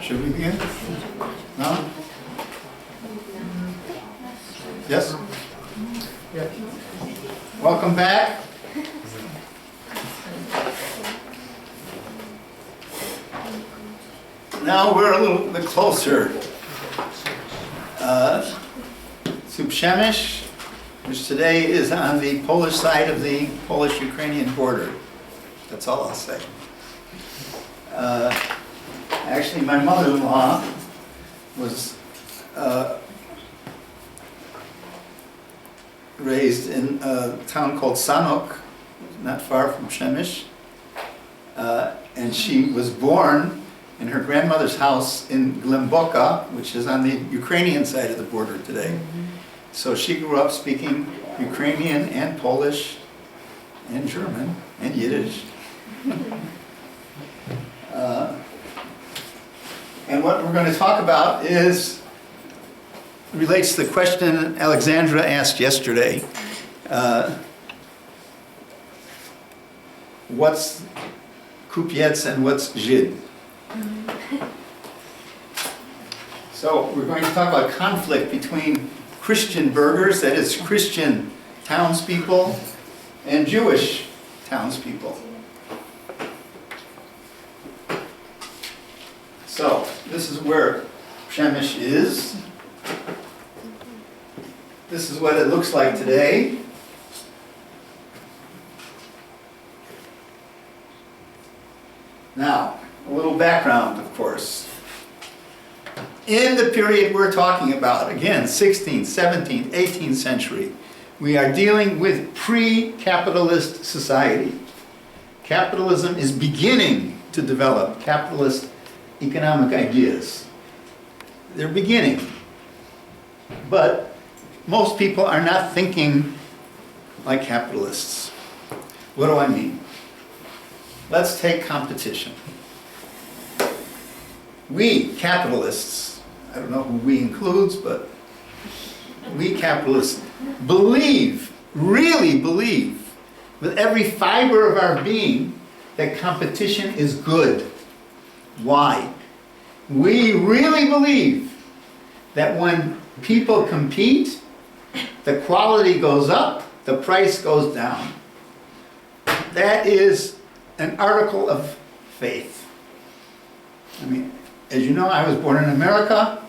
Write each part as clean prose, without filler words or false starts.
Should we begin? No? Yes? Welcome back. Now we're a little bit closer to Przemyśl, which today is on the Polish side of the Polish-Ukrainian border. That's all I'll say. Actually, my mother-in-law was raised in a town called Sanok, not far from Przemyśl, and she was born in her grandmother's house in Głęboka, which is on the Ukrainian side of the border today. So she grew up speaking Ukrainian and Polish and German and Yiddish. And what we're going to talk about relates to the question Alexandra asked yesterday. What's Kupiec and what's Żyd? So we're going to talk about conflict between Christian burghers, that is Christian townspeople, and Jewish townspeople. So this is where Przemyśl is. This is what it looks like today. Now, a little background, of course. In the period we're talking about, again, 16th, 17th, 18th century, we are dealing with pre-capitalist society. Capitalism is beginning to develop capitalist economic ideas. They're beginning. But most people are not thinking like capitalists. What do I mean? Let's take competition. We capitalists, I don't know who we includes, but we capitalists believe, really believe, with every fiber of our being that competition is good. Why? We really believe that when people compete, the quality goes up, the price goes down. That is an article of faith. I mean, as you know, I was born in America.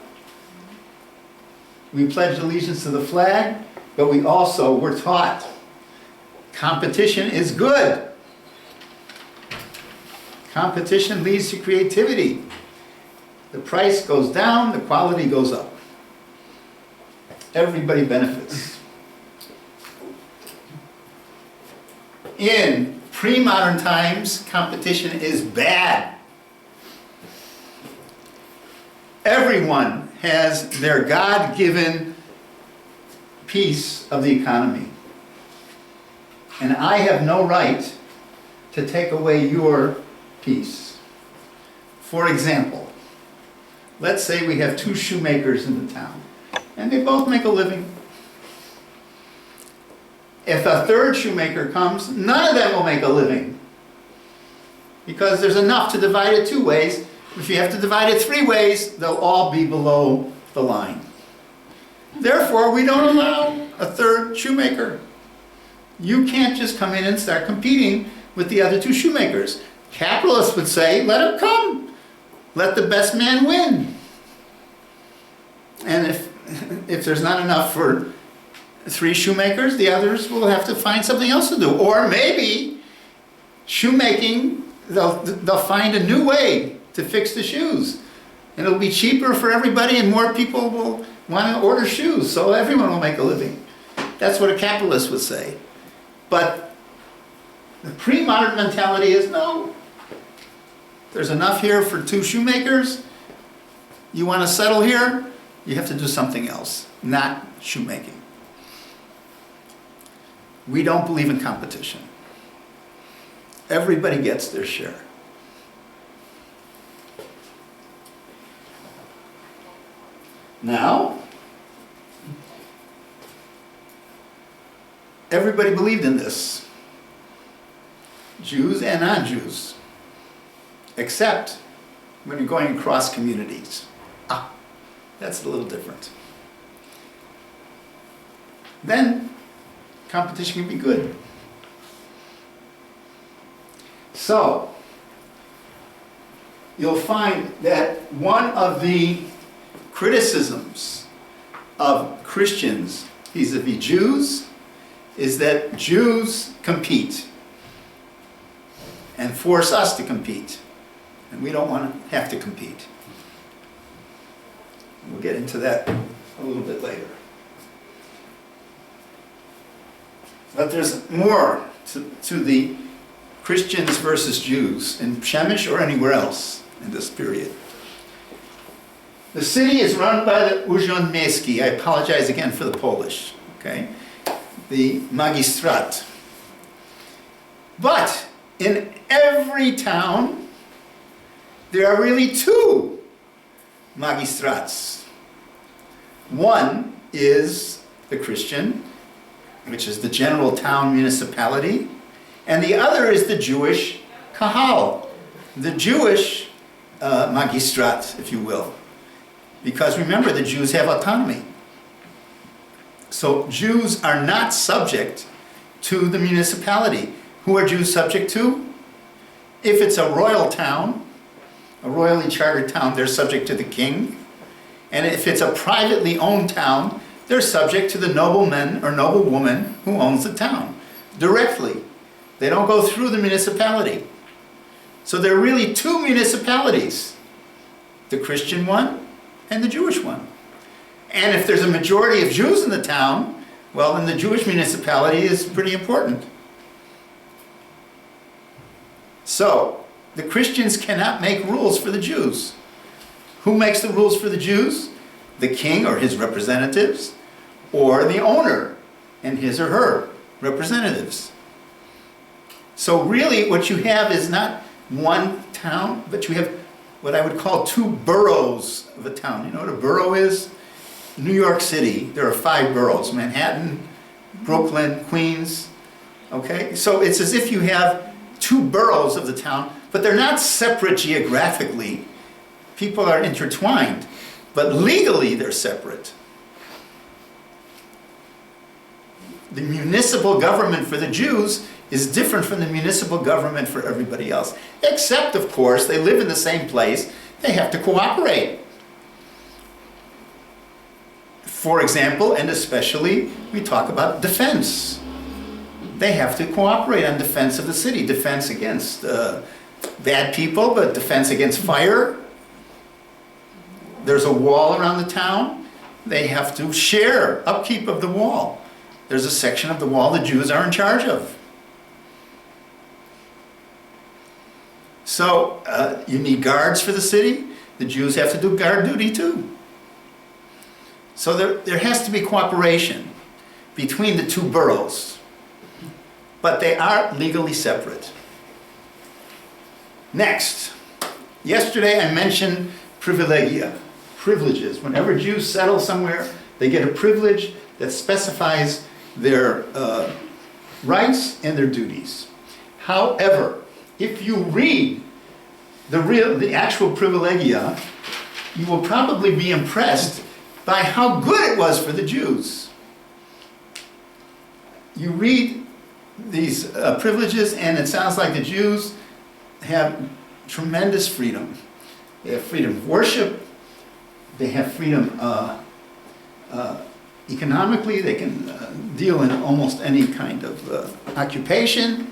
We pledged allegiance to the flag, but we also were taught competition is good. Competition leads to creativity. The price goes down, the quality goes up. Everybody benefits. In pre-modern times, competition is bad. Everyone has their God-given piece of the economy. And I have no right to take away your piece. For example, let's say we have two shoemakers in the town, and they both make a living. If a third shoemaker comes, none of them will make a living, because there's enough to divide it two ways. If you have to divide it three ways, they'll all be below the line. Therefore, we don't allow a third shoemaker. You can't just come in and start competing with the other two shoemakers. Capitalists would say, let it come. Let the best man win. And if there's not enough for three shoemakers, the others will have to find something else to do. Or maybe shoemaking, they'll find a new way to fix the shoes. And it'll be cheaper for everybody, and more people will want to order shoes, so everyone will make a living. That's what a capitalist would say. But the pre-modern mentality is, no, there's enough here for two shoemakers. You want to settle here? You have to do something else, not shoemaking. We don't believe in competition. Everybody gets their share. Now, everybody believed in this. Jews and non-Jews. Except when you're going across communities. That's a little different. Then competition can be good. So, you'll find that one of the criticisms of Christians vis-a-vis Jews is that Jews compete and force us to compete. And we don't want to have to compete. We'll get into that a little bit later. But there's more to the Christians versus Jews in Przemyśl or anywhere else in this period. The city is run by the Urząd Miejski. I apologize again for the Polish, okay? The magistrat. But in every town, there are really two magistrats. One is the Christian, which is the general town municipality, and the other is the Jewish kahal, the Jewish magistrat, if you will. Because remember, the Jews have autonomy. So Jews are not subject to the municipality. Who are Jews subject to? If it's a royal town, a royally chartered town, they're subject to the king. And if it's a privately owned town, they're subject to the nobleman or noblewoman who owns the town directly. They don't go through the municipality. So there are really two municipalities, the Christian one and the Jewish one. And if there's a majority of Jews in the town, well, then the Jewish municipality is pretty important. So, the Christians cannot make rules for the Jews. Who makes the rules for the Jews? The king or his representatives, or the owner and his or her representatives. So really what you have is not one town, but you have what I would call two boroughs of a town. You know what a borough is? New York City, there are 5 boroughs: Manhattan, Brooklyn, Queens. Okay, so it's as if you have 2 boroughs of the town, but they're not separate geographically. People are intertwined, but legally they're separate. The municipal government for the Jews is different from the municipal government for everybody else. Except, of course, they live in the same place, they have to cooperate. For example, and especially, we talk about defense. They have to cooperate on defense of the city, defense against bad people, but defense against fire. There's a wall around the town. They have to share upkeep of the wall. There's a section of the wall the Jews are in charge of. So you need guards for the city. The Jews have to do guard duty too. So there has to be cooperation between the 2 boroughs. But they are legally separate. Next, yesterday I mentioned privilegia, privileges. Whenever Jews settle somewhere, they get a privilege that specifies their rights and their duties. However, if you read the actual privilegia, you will probably be impressed by how good it was for the Jews. You read these privileges and it sounds like the Jews have tremendous freedom. They have freedom of worship, they have freedom economically, they can deal in almost any kind of occupation.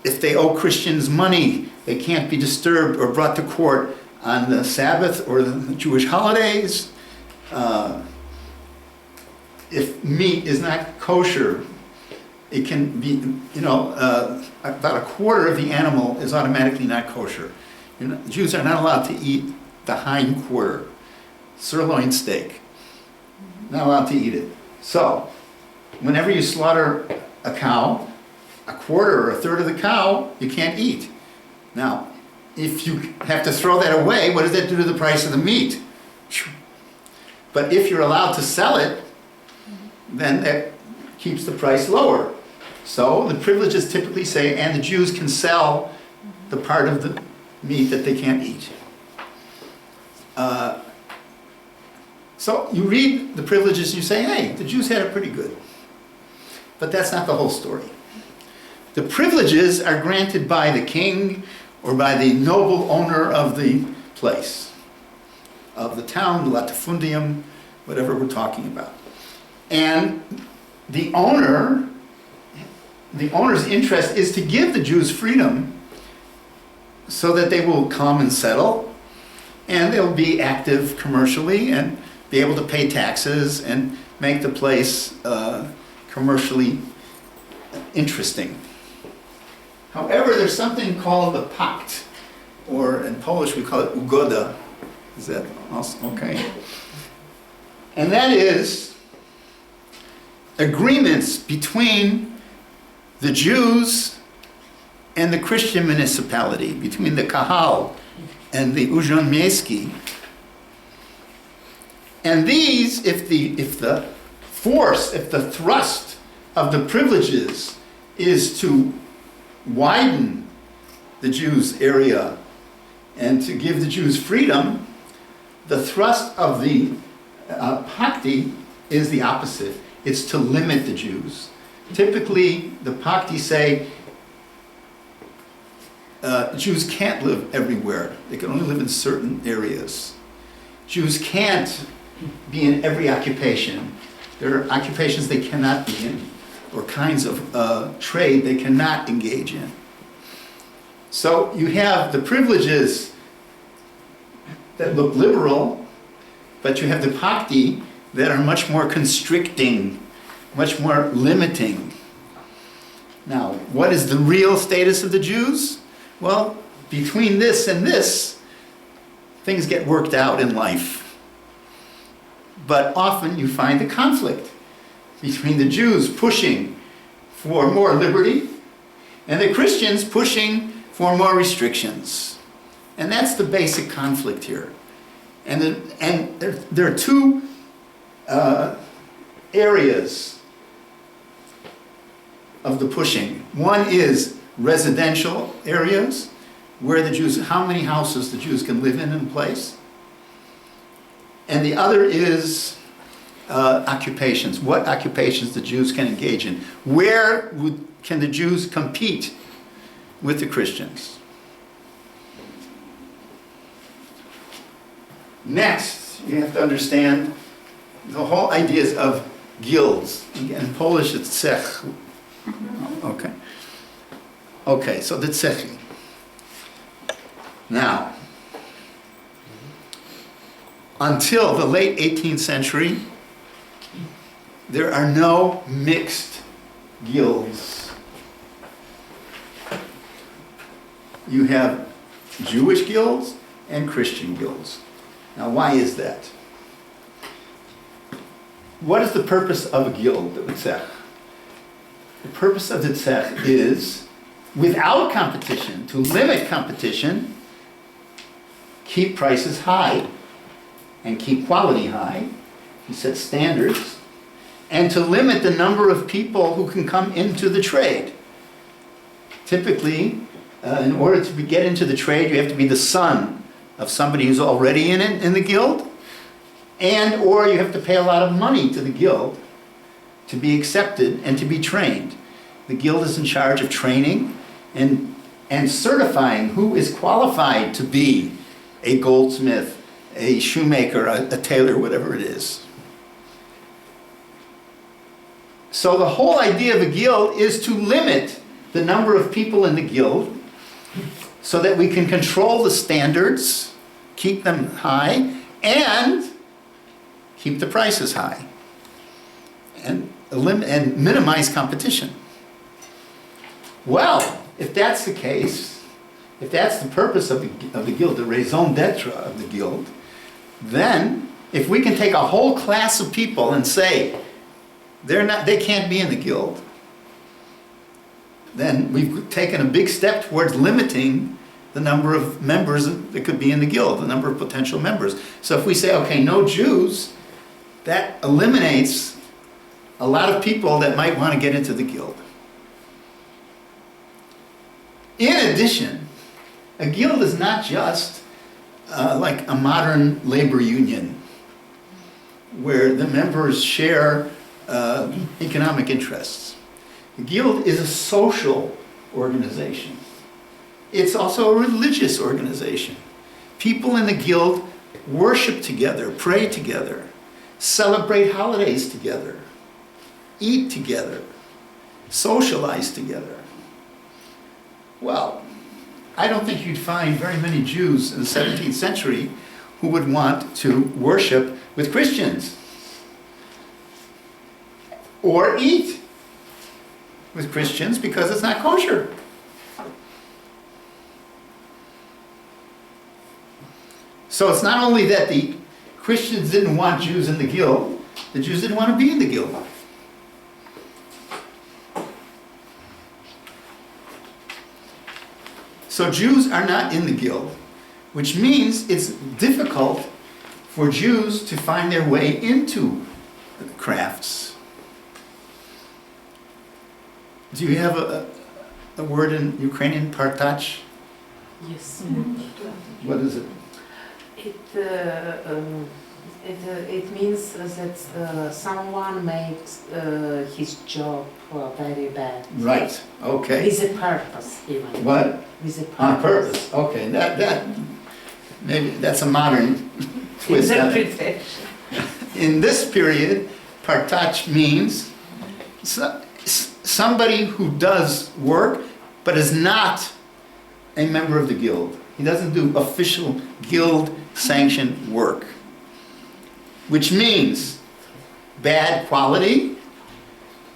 If they owe Christians money, they can't be disturbed or brought to court on the Sabbath or the Jewish holidays. If meat is not kosher, it can be, about a quarter of the animal is automatically not kosher. Jews are not allowed to eat the hind quarter, sirloin steak. Not allowed to eat it. So, whenever you slaughter a cow, a quarter or a third of the cow, you can't eat. Now, if you have to throw that away, what does that do to the price of the meat? But if you're allowed to sell it, then that keeps the price lower. So the privileges typically say, and the Jews can sell the part of the meat that they can't eat. So you read the privileges and you say, hey, the Jews had it pretty good. But that's not the whole story. The privileges are granted by the king or by the noble owner of the place, of the town, the latifundium, whatever we're talking about. And the owner's interest is to give the Jews freedom so that they will come and settle, and they'll be active commercially and be able to pay taxes and make the place commercially interesting. However, there's something called the pact, or in Polish we call it ugoda. Is that also okay? And that is agreements between the Jews and the Christian municipality, between the Kahal and the Urząd Miejski. And these, if the thrust of the privileges is to widen the Jews' area and to give the Jews freedom, the thrust of the pakti is the opposite. It's to limit the Jews. Typically, the pakti say Jews can't live everywhere. They can only live in certain areas. Jews can't be in every occupation. There are occupations they cannot be in, or kinds of trade they cannot engage in. So you have the privileges that look liberal, but you have the pakti that are much more constricting, much more limiting. Now, what is the real status of the Jews? Well, between this and this, things get worked out in life. But often you find a conflict between the Jews pushing for more liberty and the Christians pushing for more restrictions. And that's the basic conflict here. And there are two areas of the pushing. One is residential areas, where the Jews, how many houses the Jews can live in place. And the other is occupations, what occupations the Jews can engage in. Where can the Jews compete with the Christians? Next, you have to understand the whole ideas of guilds. In Polish, it's cech. Okay. Okay, so the cechy. Now, until the late 18th century, there are no mixed guilds. You have Jewish guilds and Christian guilds. Now, why is that? What is the purpose of a guild, the tzech? The purpose of the tzech is, without competition, to limit competition, keep prices high, and keep quality high, you set standards, and to limit the number of people who can come into the trade. Typically, in order to get into the trade, you have to be the son of somebody who's already in the guild, and or you have to pay a lot of money to the guild to be accepted and to be trained. The guild is in charge of training and certifying who is qualified to be a goldsmith, a shoemaker, a tailor, whatever it is. So the whole idea of a guild is to limit the number of people in the guild so that we can control the standards, keep them high, and keep the prices high, and minimize competition. Well, if that's the case, if that's the purpose of the guild, the raison d'etre of the guild, then if we can take a whole class of people and say they can't be in the guild, then we've taken a big step towards limiting the number of members that could be in the guild, the number of potential members. So if we say, okay, no Jews, that eliminates a lot of people that might want to get into the guild. In addition, A guild is not just like a modern labor union where the members share economic interests. A guild is a social organization. It's also a religious organization. People in the guild worship together, pray together, celebrate holidays together, eat together, socialize together. Well, I don't think you'd find very many Jews in the 17th century who would want to worship with Christians or eat with Christians because it's not kosher. So it's not only that the Christians didn't want Jews in the guild, the Jews didn't want to be in the guild. So Jews are not in the guild, which means it's difficult for Jews to find their way into crafts. Do you have a word in Ukrainian, partach? Yes. What is it? It means that someone makes his job very bad. Right, okay. With a purpose, even. What? With a purpose. On purpose, okay. That maybe that's a modern twist on it. Interpretation. In this period, partach means somebody who does work but is not a member of the guild. He doesn't do official guild-sanctioned work, which means bad quality,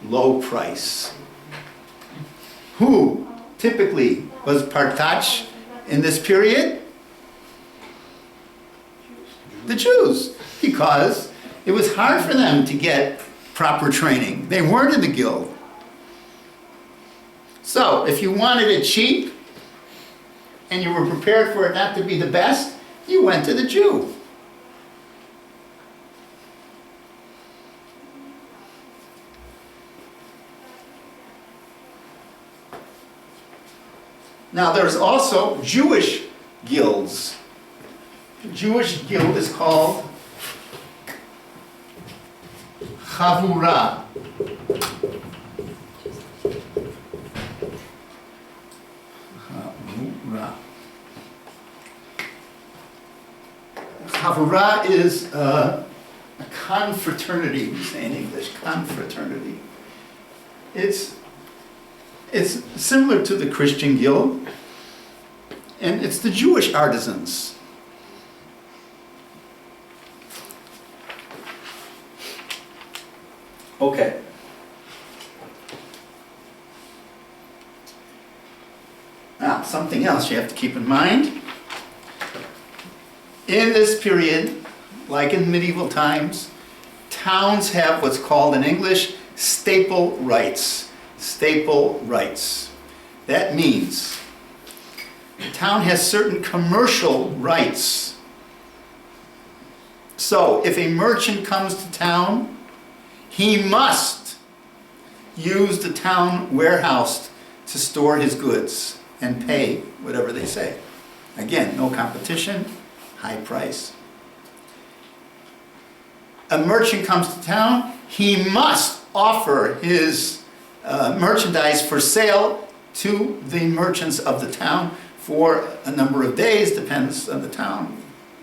low price. Who typically was partach in this period? The Jews, because it was hard for them to get proper training. They weren't in the guild. So if you wanted it cheap and you were prepared for it not to be the best, you went to the Jew. Now there's also Jewish guilds. The Jewish guild is called Chavura. Chavura is a confraternity, we say in English, confraternity. It's similar to the Christian guild, and it's the Jewish artisans. Okay. Now, something else you have to keep in mind. In this period, like in medieval times, towns have what's called in English staple rights. Staple rights. That means the town has certain commercial rights. So if a merchant comes to town, he must use the town warehouse to store his goods and pay whatever they say. Again, no competition, high price. A merchant comes to town, he must offer his merchandise for sale to the merchants of the town for a number of days, depends on the town,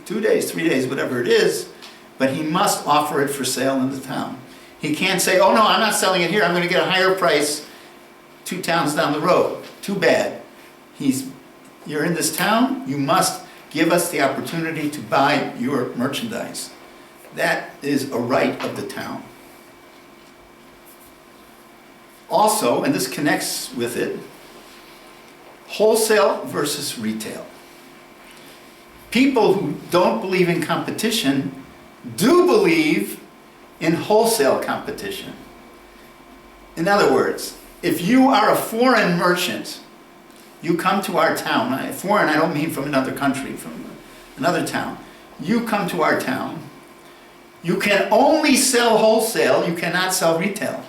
2 days, 3 days, whatever it is, but he must offer it for sale in the town. He can't say, oh no, I'm not selling it here, I'm going to get a higher price 2 towns down the road. Too bad. You're in this town, you must give us the opportunity to buy your merchandise. That is a right of the town. Also, and this connects with it, wholesale versus retail. People who don't believe in competition do believe in wholesale competition. In other words, if you are a foreign merchant, you come to our town. Foreign, I don't mean from another country, from another town. You come to our town. You can only sell wholesale, you cannot sell retail.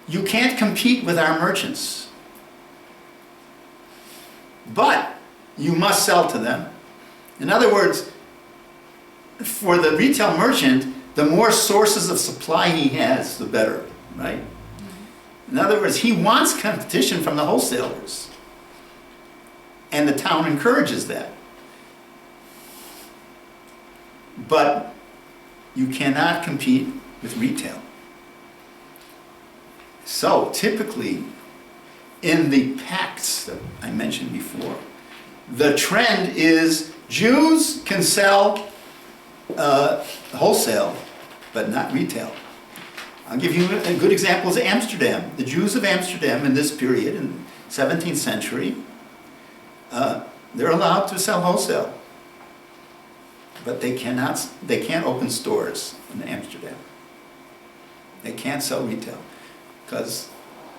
You can't compete with our merchants. but you must sell to them. In other words, for the retail merchant, the more sources of supply he has, the better, right? In other words, he wants competition from the wholesalers. And the town encourages that. But you cannot compete with retail. So typically, in the pacts that I mentioned before, the trend is Jews can sell wholesale, but not retail. I'll give you a good example is Amsterdam. The Jews of Amsterdam in this period, in 17th century, they're allowed to sell wholesale, but they can't open stores in Amsterdam. They can't sell retail because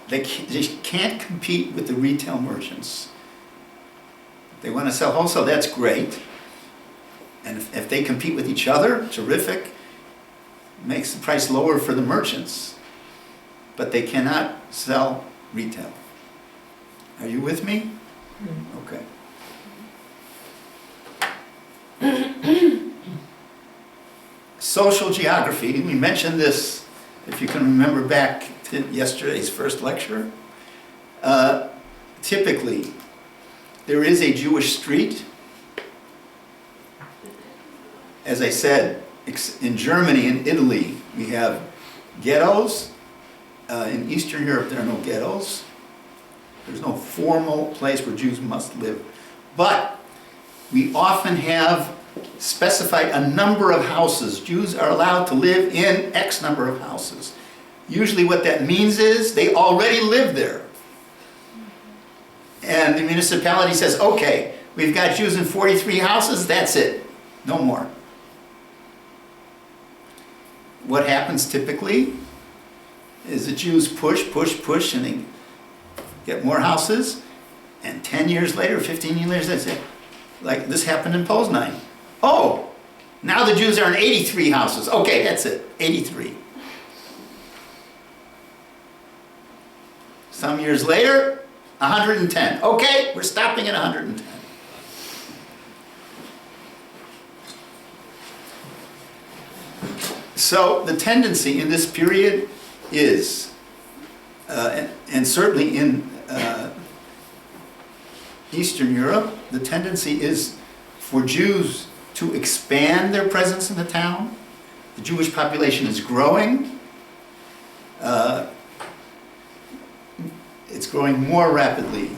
they can't compete with the retail merchants. If they want to sell wholesale, that's great. And if they compete with each other, terrific. Makes the price lower for the merchants. But they cannot sell retail. Are you with me? Okay. Social geography, we mentioned this, if you can remember back to yesterday's first lecture. Typically, there is a Jewish street. As I said, in Germany and Italy, we have ghettos. In Eastern Europe, there are no ghettos. There's no formal place where Jews must live. But we often have specified a number of houses. Jews are allowed to live in X number of houses. Usually what that means is they already live there. And the municipality says, okay, we've got Jews in 43 houses, that's it, no more. What happens typically is the Jews push, and they get more houses, and 10 years later, 15 years later, they say, like this happened in Poznań. Oh, now the Jews are in 83 houses. Okay, that's it, 83. Some years later, 110. Okay, we're stopping at 110. So the tendency in this period is, and certainly in Eastern Europe, the tendency is for Jews to expand their presence in the town. The Jewish population is growing. It's growing more rapidly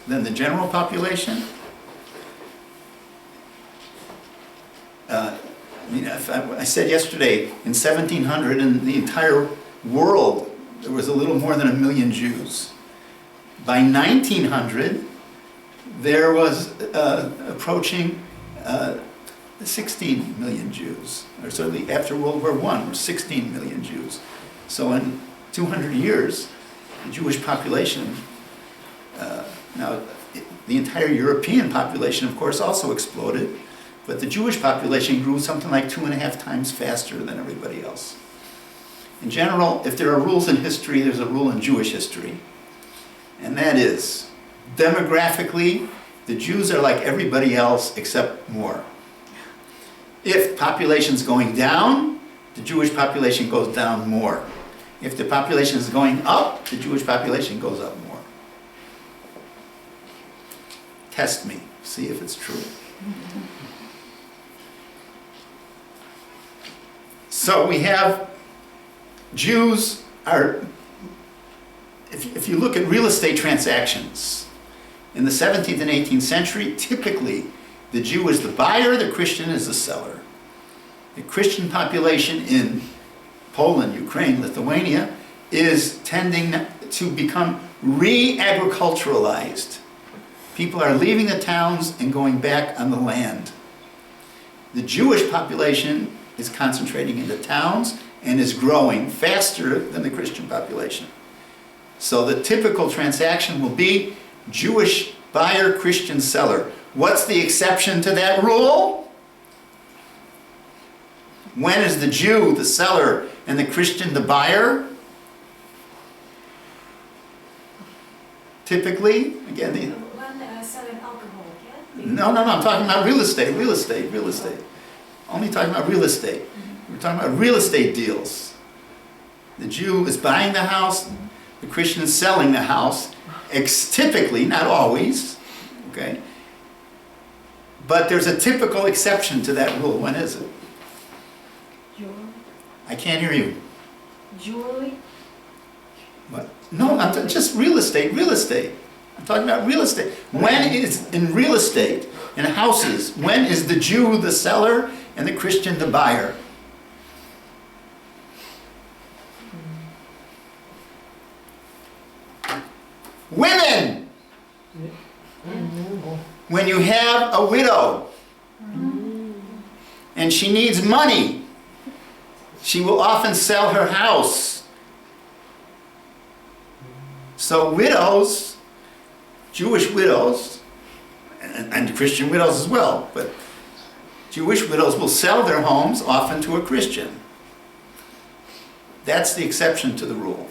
than the general population. I said yesterday, in 1700, in the entire world, there was a little more than 1 million Jews. By 1900, there was approaching 16 million Jews, or certainly after World War I, there were 16 million Jews. So in 200 years, the Jewish population, now the entire European population, of course, also exploded, but the Jewish population grew something like 2.5 times faster than everybody else. In general, if there are rules in history, there's a rule in Jewish history. And that is, demographically, the Jews are like everybody else except more. If population's going down, the Jewish population goes down more. If the population is going up, the Jewish population goes up more. Test me, see if it's true. So we have Jews are, if you look at real estate transactions, in the 17th and 18th century, typically the Jew is the buyer, the Christian is the seller. The Christian population in Poland, Ukraine, Lithuania is tending to become re-agriculturalized. People are leaving the towns and going back on the land. The Jewish population is concentrating in the towns and is growing faster than the Christian population. So the typical transaction will be Jewish buyer, Christian seller. What's the exception to that rule? When is the Jew the seller and the Christian the buyer? Typically, again, when selling alcohol. No, I'm talking about real estate. Only talking about real estate. We're talking about real estate deals. The Jew is buying the house, the Christian is selling the house, typically, not always, okay? But there's a typical exception to that rule. When is it? Jewelry. I can't hear you. Jewelry. What? No, just real estate. I'm talking about real estate. When is, in real estate, in houses, when is the Jew the seller and the Christian the buyer? Women! When you have a widow and she needs money, she will often sell her house. So widows, Jewish widows, and Christian widows as well, but Jewish widows will sell their homes often to a Christian. That's the exception to the rule.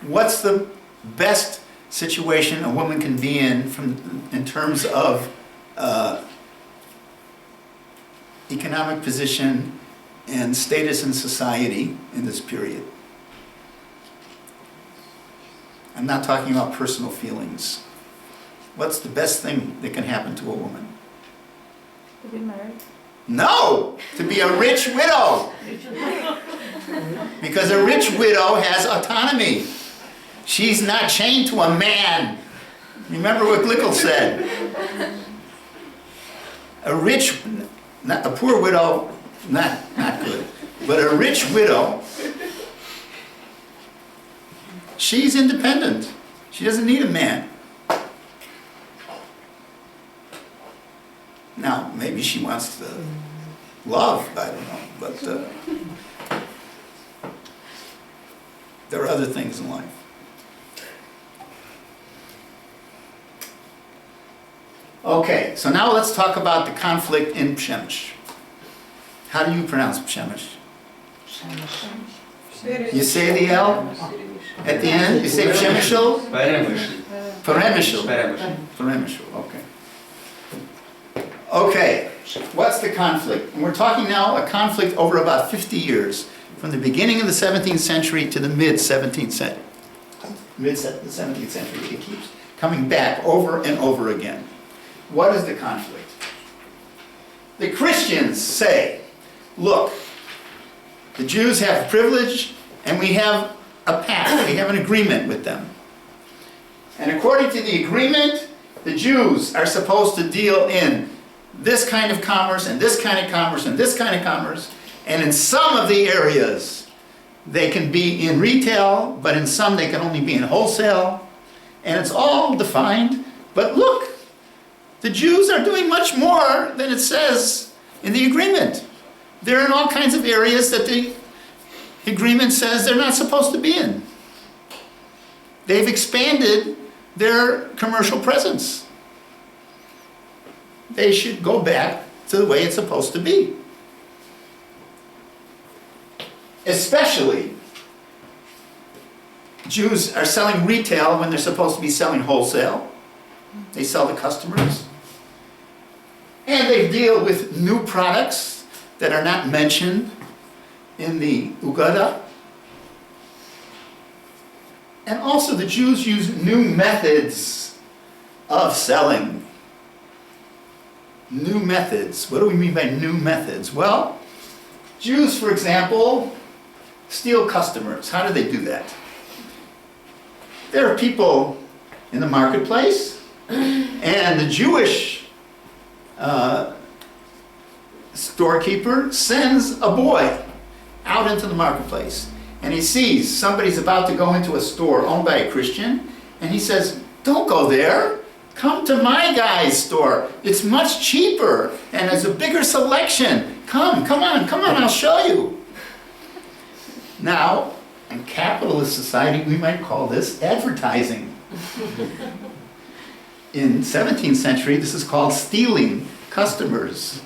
What's the best situation a woman can be in terms of economic position and status in society in this period? I'm not talking about personal feelings. What's the best thing that can happen to a woman? To be married. No! To be a rich widow! Because a rich widow has autonomy. She's not chained to a man. Remember what Glickl said. A poor widow, not good, but a rich widow, she's independent. She doesn't need a man. Now, maybe she wants to love, I don't know, but there are other things in life. Okay, so now let's talk about the conflict in Przemyśl. How do you pronounce Przemyśl? You say the L at the end? You say Przemyśl? Peremyśl, okay. Okay, what's the conflict? And we're talking now a conflict over about 50 years, from the beginning of the 17th century to the mid-17th century. Mid-17th century, it keeps coming back over and over again. What is the conflict? The Christians say, look, the Jews have privilege and we have a pact, we have an agreement with them. And according to the agreement, the Jews are supposed to deal in this kind of commerce and this kind of commerce and this kind of commerce, and in some of the areas they can be in retail, but in some they can only be in wholesale, and it's all defined. But look, the Jews are doing much more than it says in the agreement. They're in all kinds of areas that the agreement says they're not supposed to be in. They've expanded their commercial presence. They should go back to the way it's supposed to be. Especially, Jews are selling retail when they're supposed to be selling wholesale. They sell to customers. And they deal with new products that are not mentioned in the Ugada. And also the Jews use new methods of selling. New methods. What do we mean by new methods? Well, Jews, for example, steal customers. How do they do that? There are people in the marketplace, and the Jewish storekeeper sends a boy out into the marketplace, and he sees somebody's about to go into a store owned by a Christian, and he says, don't go there, come to my guy's store. It's much cheaper, and there's a bigger selection. Come on, I'll show you. Now, in capitalist society, we might call this advertising. In 17th century, this is called stealing customers.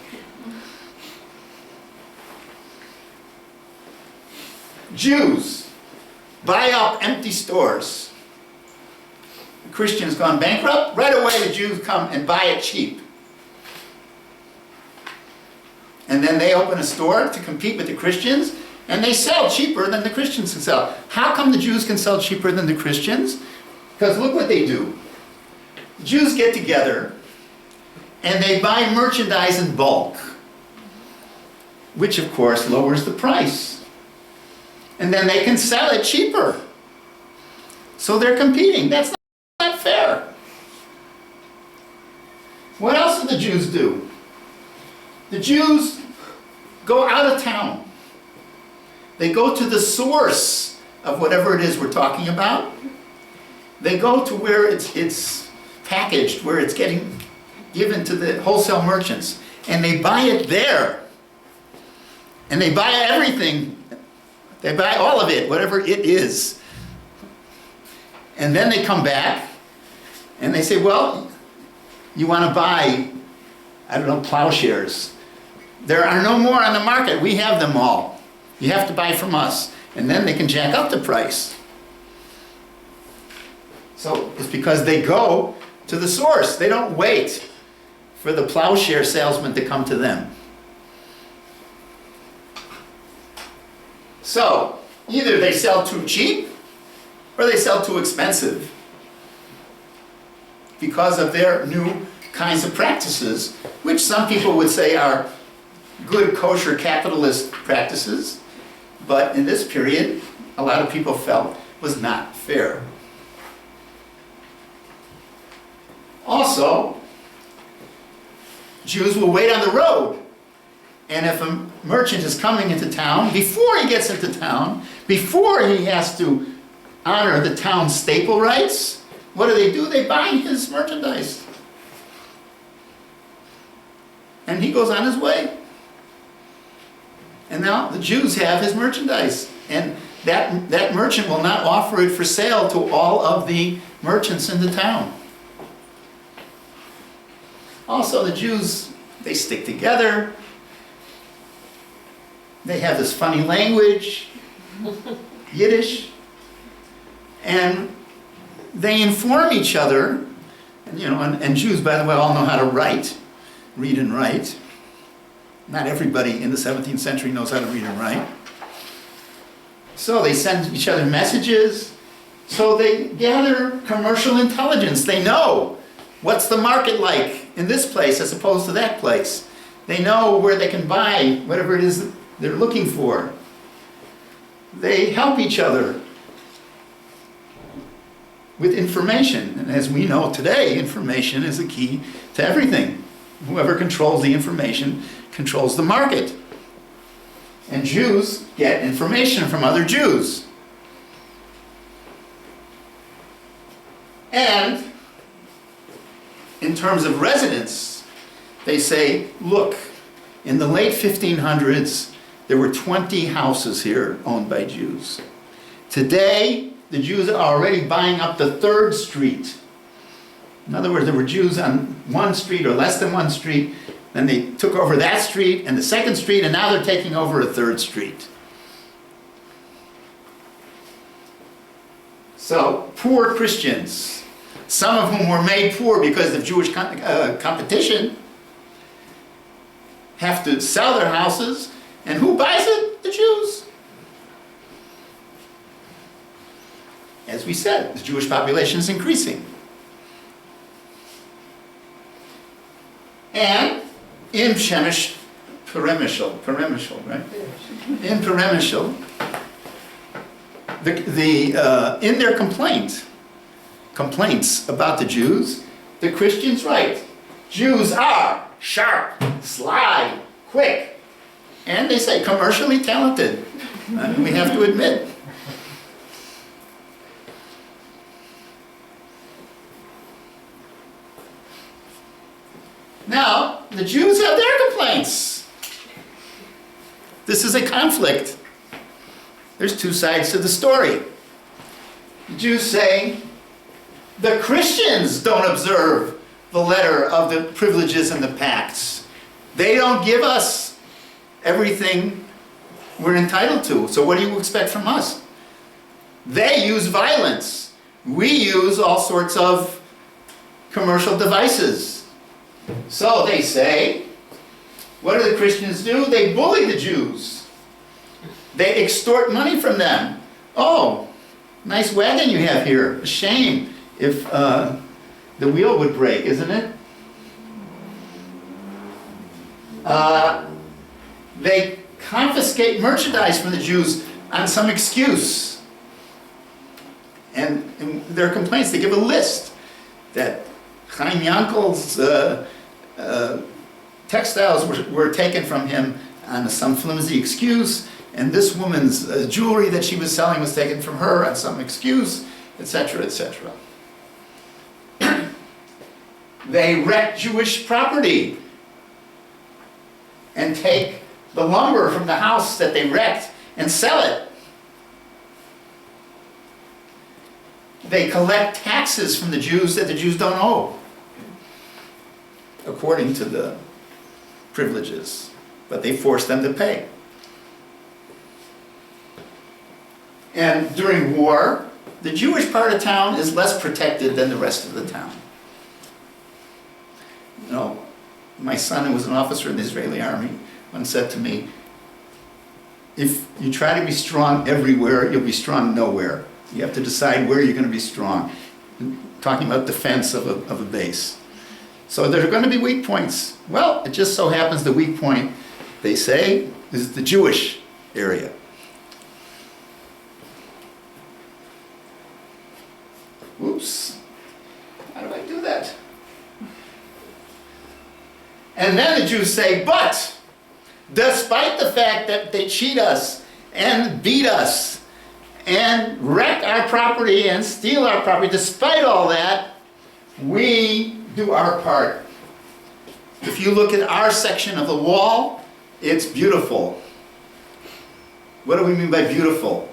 Jews buy up empty stores. Christian's gone bankrupt, right away the Jews come and buy it cheap. And then they open a store to compete with the Christians, and they sell cheaper than the Christians can sell. How come the Jews can sell cheaper than the Christians? Because look what they do. The Jews get together, and they buy merchandise in bulk, which of course lowers the price. And then they can sell it cheaper. So they're competing. That's not fair. What else do the Jews do? The Jews go out of town. They go to the source of whatever it is we're talking about. They go to where it's packaged, where it's getting given to the wholesale merchants. And they buy it there. And they buy everything. They buy all of it, whatever it is. And then they come back and they say, well, you want to buy, I don't know, plowshares. There are no more on the market. We have them all. You have to buy from us. And then they can jack up the price. So it's because they go to the source. They don't wait for the plowshare salesman to come to them. So either they sell too cheap or they sell too expensive because of their new kinds of practices, which some people would say are good kosher capitalist practices, but in this period, a lot of people felt was not fair. Also, Jews will wait on the road. And if a merchant is coming into town, before he gets into town, before he has to honor the town's staple rights, what do? They buy his merchandise. And he goes on his way. And now the Jews have his merchandise. And that merchant will not offer it for sale to all of the merchants in the town. Also, the Jews, they stick together. They have this funny language, Yiddish, and they inform each other. And Jews, by the way, all know how to read and write. Not everybody in the 17th century knows how to read and write. So they send each other messages. So they gather commercial intelligence. They know what's the market like in this place as opposed to that place. They know where they can buy whatever it is they're looking for. They help each other with information. And as we know today, information is the key to everything. Whoever controls the information controls the market. And Jews get information from other Jews. And in terms of residence, they say, look, in the late 1500s, there were 20 houses here owned by Jews. Today, the Jews are already buying up the 3rd street. In other words, there were Jews on one street or less than one street, then they took over that street and the 2nd street, and now they're taking over a 3rd street. So, poor Christians, some of whom were made poor because of Jewish competition, have to sell their houses. And who buys it? The Jews. As we said, the Jewish population is increasing. And in Peremishal, right? In Peremishal, in their complaints about the Jews, the Christians write, Jews are sharp, sly, quick, and they say commercially talented. We have to admit. Now, the Jews have their complaints. This is a conflict. There's two sides to the story. The Jews say, the Christians don't observe the letter of the privileges and the pacts. They don't give us everything we're entitled to. So what do you expect from us? They use violence. we use all sorts of commercial devices. So they say, what do the Christians do? They bully the Jews. They extort money from them. Oh, nice wagon you have here. A shame if the wheel would break, isn't it? They confiscate merchandise from the Jews on some excuse. And in their complaints, they give a list that Chaim Yankel's textiles were taken from him on some flimsy excuse, and this woman's jewelry that she was selling was taken from her on some excuse, etc., etc. They wreck Jewish property and take the lumber from the house that they wrecked and sell it. They collect taxes from the Jews that the Jews don't owe, according to the privileges, but they force them to pay. And during war, the Jewish part of town is less protected than the rest of the town. You know, my son, who was an officer in the Israeli army, once said to me, if you try to be strong everywhere, you'll be strong nowhere. You have to decide where you're going to be strong. Talking about defense of a base. So there are going to be weak points. Well, it just so happens the weak point, they say, is the Jewish area. Oops. How do I do that? And then the Jews say, but despite the fact that they cheat us and beat us and wreck our property and steal our property, despite all that, we do our part. If you look at our section of the wall, it's beautiful. What do we mean by beautiful?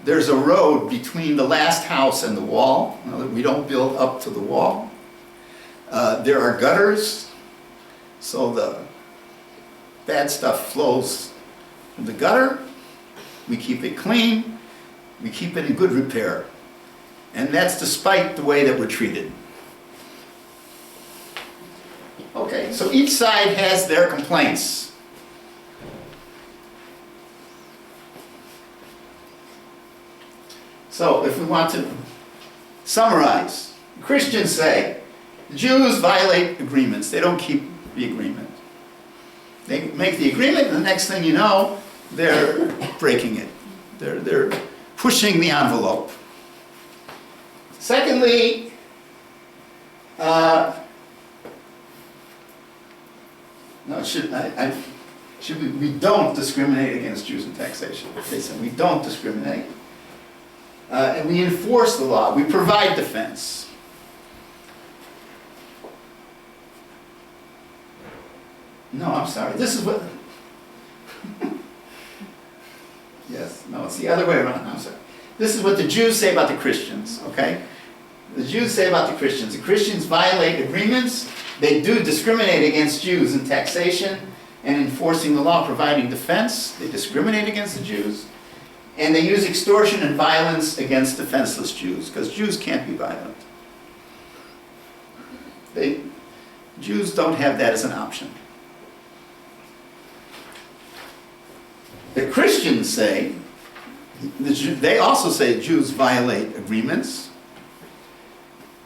There's a road between the last house and the wall. We don't build up to the wall. There are gutters, so the bad stuff flows from the gutter. We keep it clean. We keep it in good repair. And that's despite the way that we're treated. Okay, so each side has their complaints. So if we want to summarize, Christians say the Jews violate agreements. They don't keep the agreement. They make the agreement, and the next thing you know, they're breaking it. They're pushing the envelope. Secondly, we don't discriminate against Jews in taxation. They said we don't discriminate. And we enforce the law. We provide defense. No, I'm sorry. This is what... Yes, no, it's the other way around. I'm sorry. This is what the Jews say about the Christians, okay? The Jews say about the Christians. The Christians violate agreements. They do discriminate against Jews in taxation and enforcing the law, providing defense. They discriminate against the Jews. And they use extortion and violence against defenseless Jews, because Jews can't be violent. Jews don't have that as an option. The Christians say, they also say Jews violate agreements.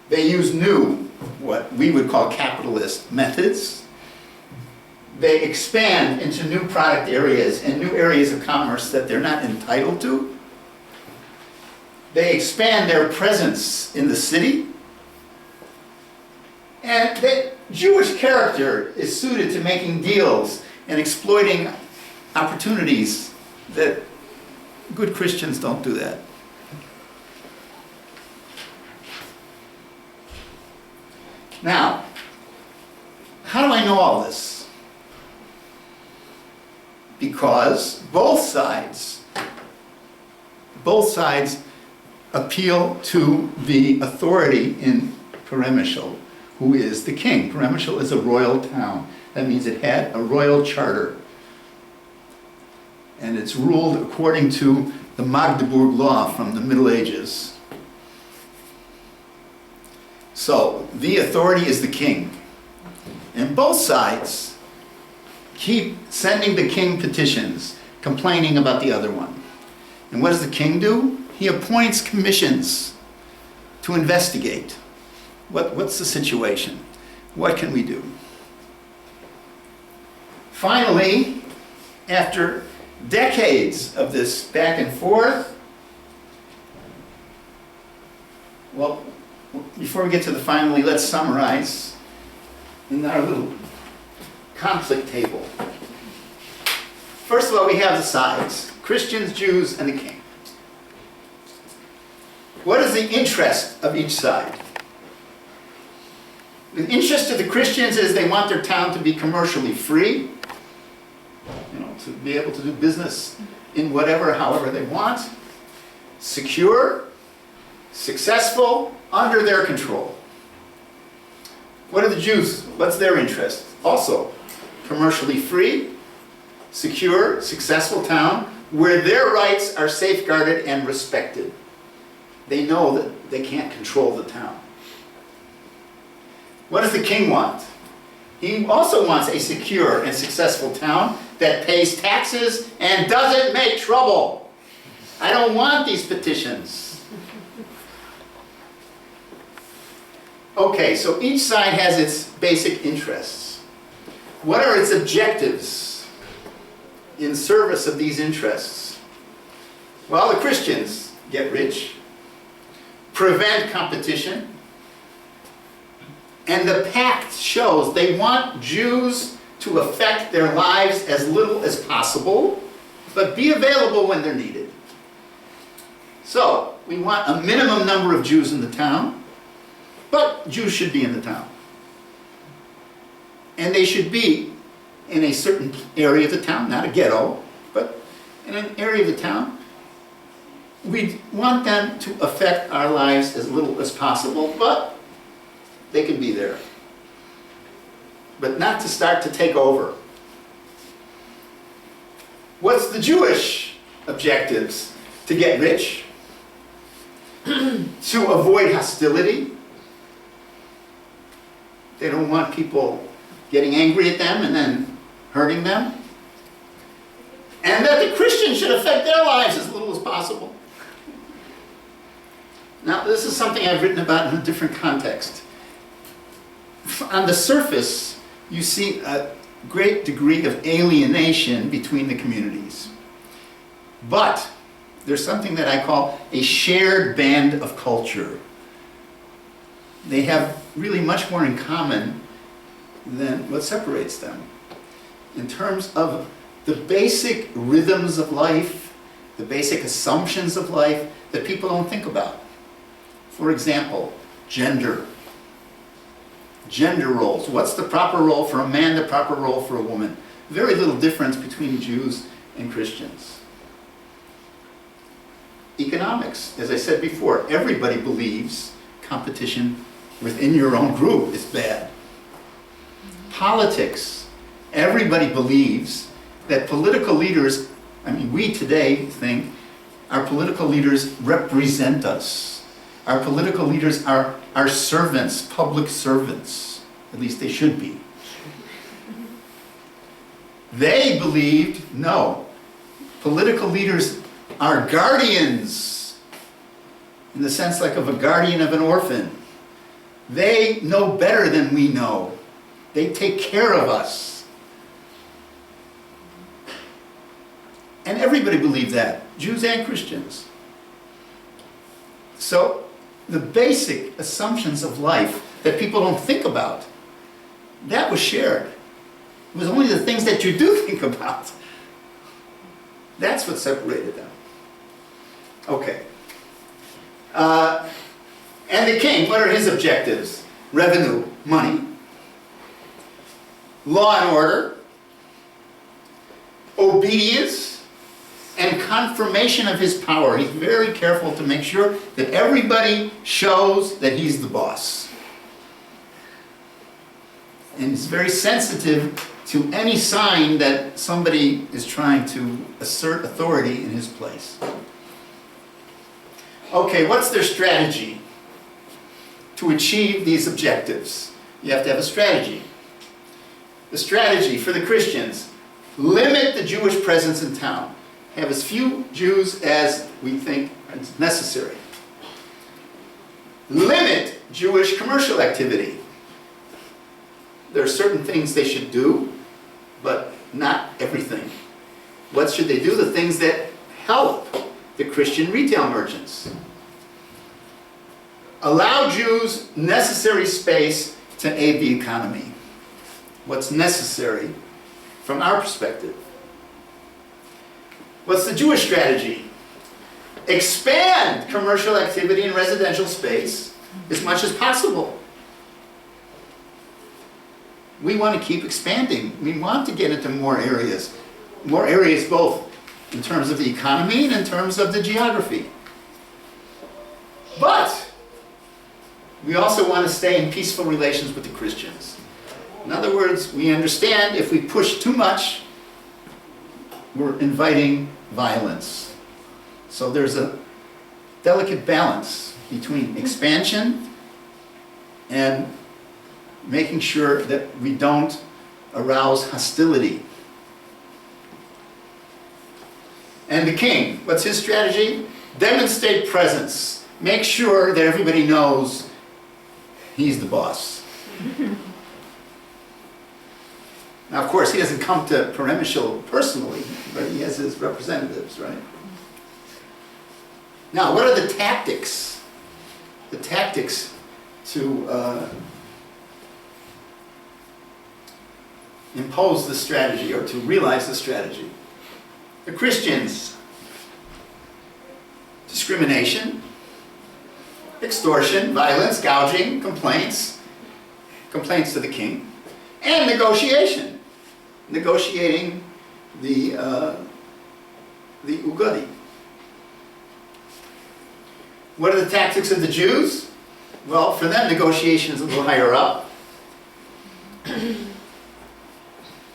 They use new, what we would call capitalist methods. They expand into new product areas and new areas of commerce that they're not entitled to. They expand their presence in the city. And the Jewish character is suited to making deals and exploiting opportunities that good Christians don't do that. Now, how do I know all this? Because both sides appeal to the authority in Peremishal, who is the king. Peremishal is a royal town. That means it had a royal charter. And it's ruled according to the Magdeburg law from the Middle Ages. So the authority is the king. And both sides keep sending the king petitions, complaining about the other one. And what does the king do? He appoints commissions to investigate. What's the situation? What can we do? Finally, after decades of this back and forth, well, before we get to the finally, let's summarize in our little conflict table. First of all, we have the sides, Christians, Jews, and the king. What is the interest of each side? The interest of the Christians is they want their town to be commercially free, to be able to do business in whatever, however they want, secure, successful, under their control. What are the Jews? What's their interest? Also, commercially free, secure, successful town where their rights are safeguarded and respected. They know that they can't control the town. What does the king want? He also wants a secure and successful town that pays taxes and doesn't make trouble. I don't want these petitions. Okay, so each side has its basic interests. What are its objectives in service of these interests? Well, the Christians get rich, prevent competition, and the pact shows they want Jews to affect their lives as little as possible, but be available when they're needed. So, we want a minimum number of Jews in the town, but Jews should be in the town. And they should be in a certain area of the town, not a ghetto, but in an area of the town. We want them to affect our lives as little as possible, but they can be there. But not to start to take over. What's the Jewish objectives? To get rich, to avoid hostility. They don't want people getting angry at them and then hurting them. And that the Christians should affect their lives as little as possible. Now, this is something I've written about in a different context. On the surface, you see a great degree of alienation between the communities. But there's something that I call a shared band of culture. They have really much more in common than what separates them. In terms of the basic rhythms of life, the basic assumptions of life that people don't think about. For example, gender. Gender roles. What's the proper role for a man, the proper role for a woman? Very little difference between Jews and Christians. Economics. As I said before, everybody believes competition within your own group is bad. Politics. Everybody believes that political leaders, we today think our political leaders represent us. Our political leaders are our servants, public servants. At least they should be. They believed, no, political leaders are guardians, in the sense like of a guardian of an orphan. They know better than we know. They take care of us. And everybody believed that, Jews and Christians. So, the basic assumptions of life that people don't think about, that was shared. It was only the things that you do think about. That's what separated them. Okay. And the king, what are his objectives? Revenue, money, law and order, obedience, and confirmation of his power. He's very careful to make sure that everybody shows that he's the boss. And he's very sensitive to any sign that somebody is trying to assert authority in his place. Okay, what's their strategy? to achieve these objectives? You have to have a strategy. The strategy for the Christians: limit the Jewish presence in town. Have as few Jews as we think is necessary. Limit Jewish commercial activity. There are certain things they should do, but not everything. What should they do? The things that help the Christian retail merchants. Allow Jews necessary space to aid the economy. What's necessary from our perspective. What's the Jewish strategy? Expand commercial activity in residential space as much as possible. We want to keep expanding. We want to get into more areas both in terms of the economy and in terms of the geography. But we also want to stay in peaceful relations with the Christians. In other words, we understand if we push too much, we're inviting violence. So there's a delicate balance between expansion and making sure that we don't arouse hostility. And the king, what's his strategy? Demonstrate presence. Make sure that everybody knows he's the boss. Now, of course, he doesn't come to Peremishal personally, but he has his representatives, right? Now, what are the tactics? The tactics to impose the strategy or to realize the strategy. The Christians: discrimination, extortion, violence, gouging, complaints to the king, and negotiation, negotiating the ugadi. What are the tactics of the Jews? Well, for them, negotiation is a little higher up.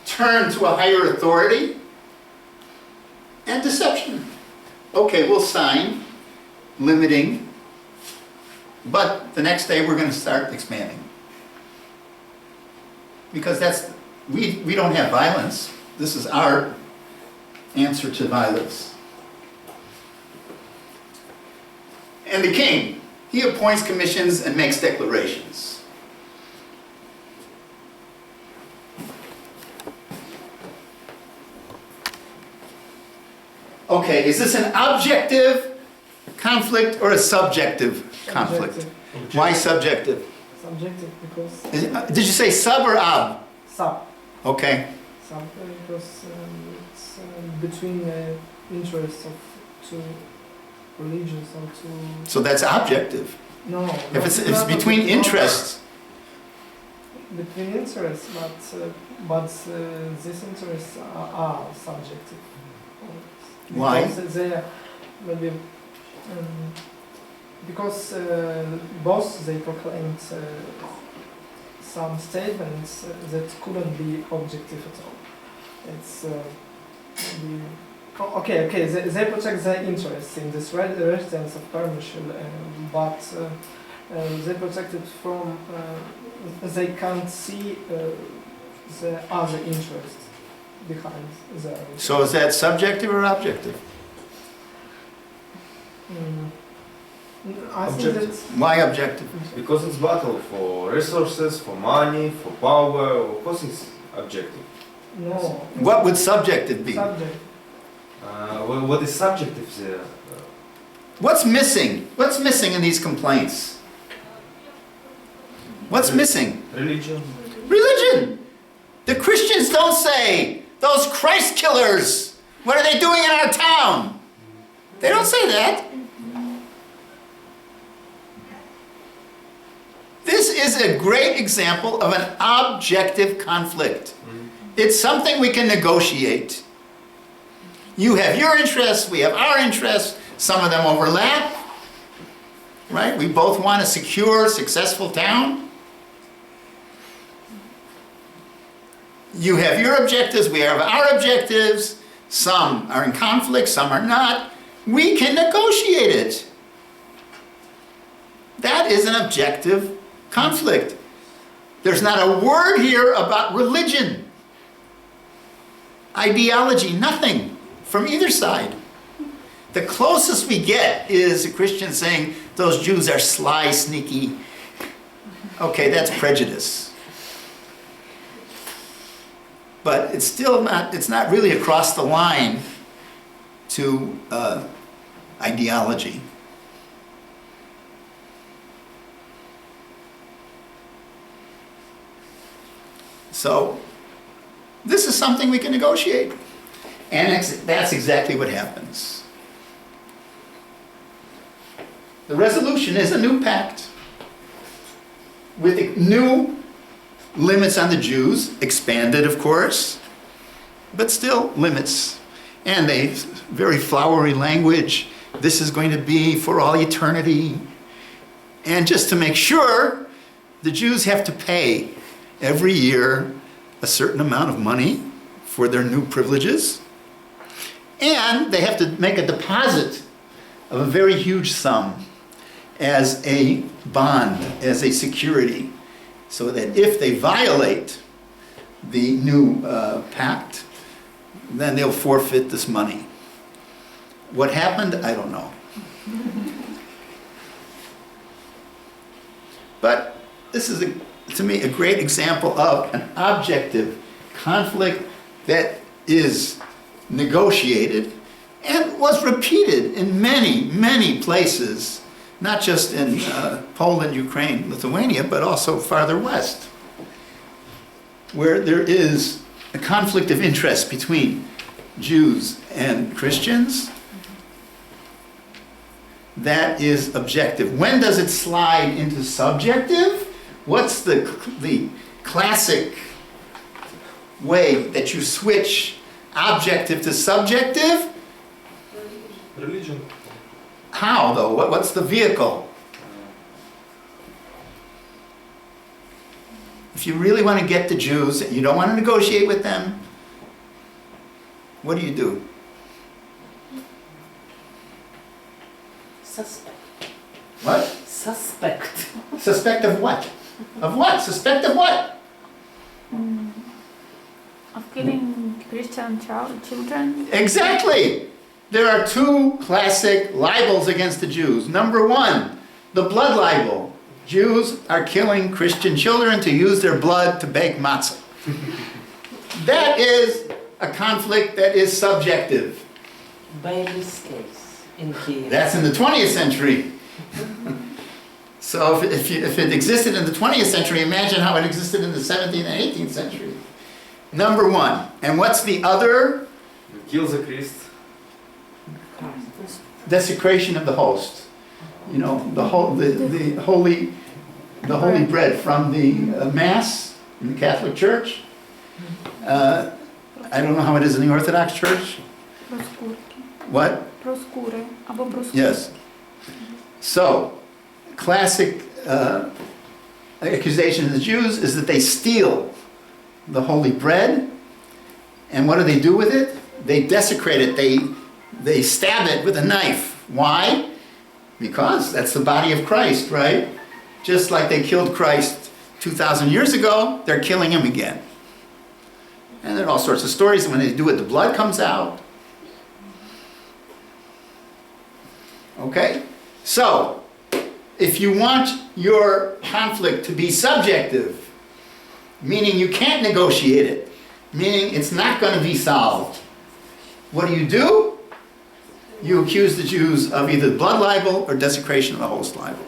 Turn to a higher authority. And deception. Okay, we'll sign, limiting, but the next day we're going to start expanding. Because we don't have violence. This is our answer to violence. And the king, he appoints commissions and makes declarations. Okay, is this an objective conflict or a subjective conflict? Subjective. Why subjective? Subjective because Did you say sub or ab? sub. Okay. Sub because it's between the interests of two religions or two. So that's objective. No. If it's between interests, Between interests, but these interests are subjective. Why? Because they are maybe because both they proclaimed some statements that couldn't be objective at all. It's maybe okay. They protect their interests in this residence of permission, but they protect it from. They can't see the other interests behind their. so is that subjective or objective? I think Objective. that's Why objective? Because it's battle for resources, for money, for power. Of course, it's objective. no What would subjective be? subject. What is subjective there? What's missing? What's missing in these complaints? What's missing? Religion. Religion. The Christians don't say, those Christ killers, what are they doing in our town? They don't say that. This is a great example of an objective conflict. It's something we can negotiate. You have your interests, we have our interests, some of them overlap, right? We both want a secure, successful town. You have your objectives, we have our objectives. Some are in conflict, some are not. We can negotiate it. That That is an objective conflict. There's not a word here about religion, ideology, nothing from either side. The closest we get is a Christian saying those Jews are sly, sneaky. Okay, that's prejudice. But it's still not, it's not really across the line to ideology. So, this is something we can negotiate. And that's exactly what happens. The resolution is a new pact with new limits on the Jews, expanded of course, but still limits. And a very flowery language, this is going to be for all eternity. And just to make sure, the Jews have to pay every year a certain amount of money for their new privileges. And they have to make a deposit of a very huge sum as a bond, as a security, so that if they violate the new pact, then they'll forfeit this money. What happened? I don't know. But this is, to me, a great example of an objective conflict that is negotiated and was repeated in many, many places, not just in Poland, Ukraine, Lithuania, but also farther west, where there is a conflict of interest between Jews and Christians. That is objective. When does it slide into subjective? What's the classic way that you switch objective to subjective? Religion. How though? What's the vehicle? If you really want to get the Jews, and you don't want to negotiate with them, what do? Suspect. What? Suspect. Suspect of what? Of what? Suspect of what? Of killing Christian children. Exactly. There are two classic libels against the Jews. Number one, the blood libel. Jews are killing Christian children to use their blood to bake matzah. That is a conflict that is subjective. Bailey's case in Kiev. That's in the 20th century. So if it existed in the 20th century, imagine how it existed in the 17th and 18th century. Number one. And what's the other? Kill the Christ. Desecration of the host. You know, the holy bread from the Mass in the Catholic Church. I don't know how it is in the Orthodox Church. What? Proskure, albo proskure. Yes. So, classic accusation of the Jews is that they steal the holy bread, and what do with it? They desecrate it. They stab it with a knife. Why? Because that's the body of Christ, right? Just like they killed Christ 2,000 years ago, they're killing him again. And there are all sorts of stories. When they do it, the blood comes out. Okay? So, if you want your conflict to be subjective, meaning you can't negotiate it, meaning it's not going to be solved, what do? You accuse the Jews of either blood libel or desecration of the host libel.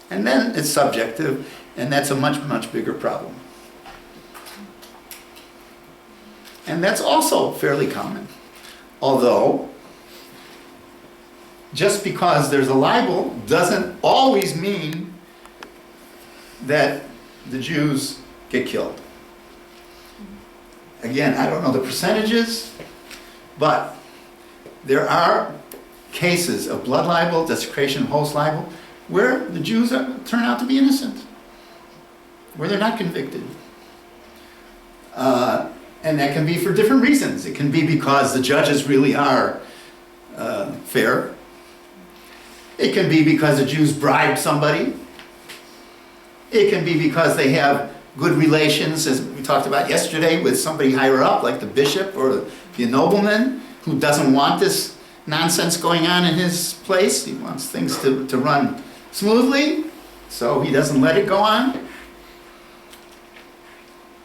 And then it's subjective, and that's a much, much bigger problem. And that's also fairly common. Although, just because there's a libel doesn't always mean that the Jews get killed. Again, I don't know the percentages, but there are cases of blood libel, desecration of host libel, where the Jews turn out to be innocent, where they're not convicted. And that can be for different reasons. It can be because the judges really are fair. It can be because the Jews bribed somebody. It can be because they have good relations, as we talked about yesterday, with somebody higher up, like the bishop or the nobleman, who doesn't want this nonsense going on in his place. He wants things to run smoothly, so he doesn't let it go on.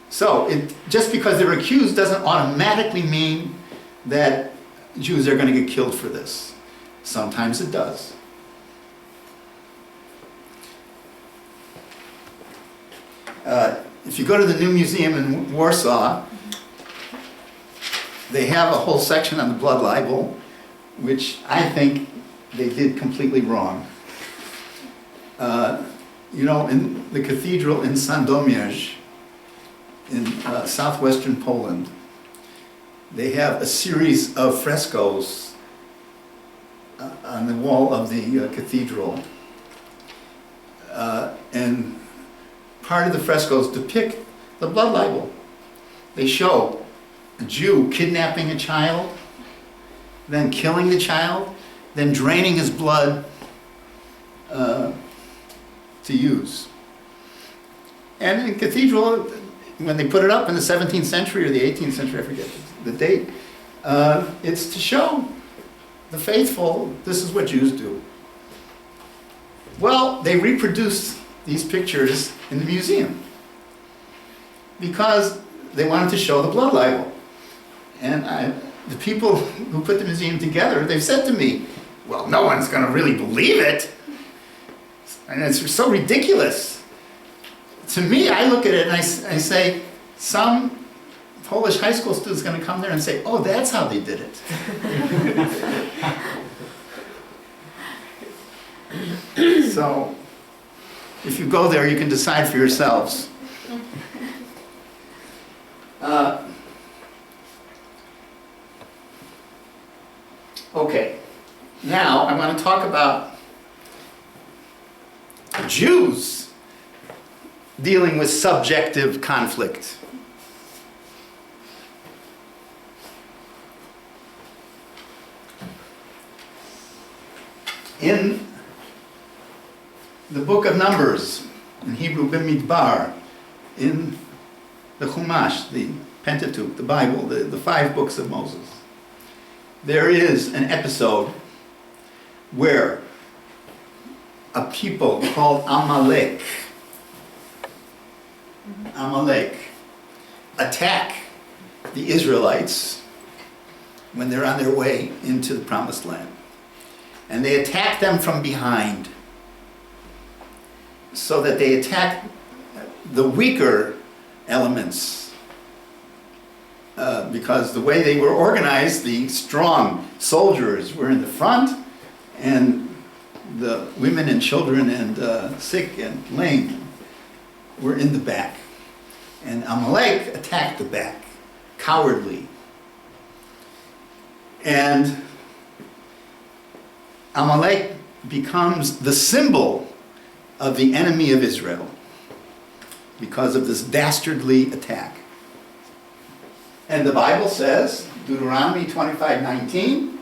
So just because they're accused doesn't automatically mean that Jews are going to get killed for this. Sometimes it does. If you go to the new museum in Warsaw, they have a whole section on the blood libel, which I think they did completely wrong. In the cathedral in Sandomierz, in southwestern Poland, they have a series of frescoes on the wall of the cathedral. And part of the frescoes depict the blood libel. They show a Jew kidnapping a child, then killing the child, then draining his blood to use. And in cathedral, when they put it up in the 17th century or the 18th century, I forget the date, it's to show the faithful, this is what Jews do. Well, they reproduced these pictures in the museum because they wanted to show the blood libel. And the people who put the museum together, they've said to me, well, no one's going to really believe it. And it's so ridiculous. To me, I look at it and I say, some Polish high school student's going to come there and say, oh, that's how they did it. So, if you go there, you can decide for yourselves. Okay, now I want to talk about Jews dealing with subjective conflict. In the book of Numbers, in Hebrew Bimidbar, in the Chumash, the Pentateuch, the Bible, the 5 books of Moses, there is an episode where a people called Amalek attack the Israelites when they're on their way into the Promised Land. And they attack them from behind, so that they attack the weaker elements. Because the way they were organized, the strong soldiers were in the front, and the women and children and sick and lame were in the back. And Amalek attacked the back, cowardly. And Amalek becomes the symbol of the enemy of Israel because of this dastardly attack. And the Bible says, Deuteronomy 25:19,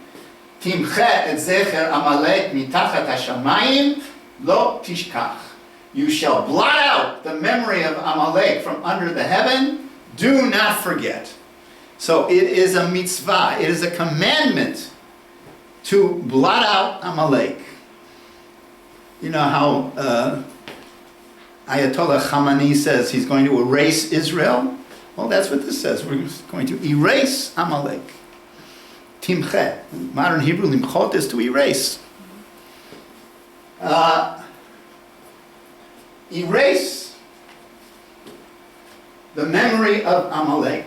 Timche et zecher Amalek mitachat hashamayim lo tishkach. You shall blot out the memory of Amalek from under the heaven. Do not forget. So it is a mitzvah. It is a commandment to blot out Amalek. You know how Ayatollah Khamenei says he's going to erase Israel? Well, that's what this says. We're going to erase Amalek. Timche. Modern Hebrew, limchot is to erase. Erase the memory of Amalek.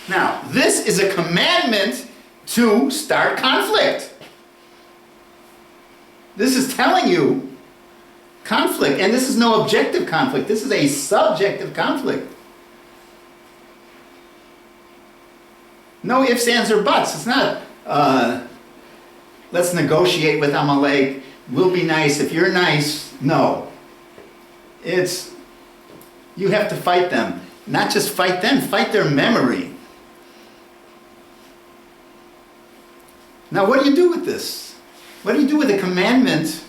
Now, this is a commandment to start conflict. This is telling you conflict, and this is no objective conflict. This is a subjective conflict. No ifs, ands, or buts. It's not, let's negotiate with Amalek. We'll be nice. If you're nice, no. It's, you have to fight them. Not just fight them, fight their memory. Now, what do you do with this? What do you do with a commandment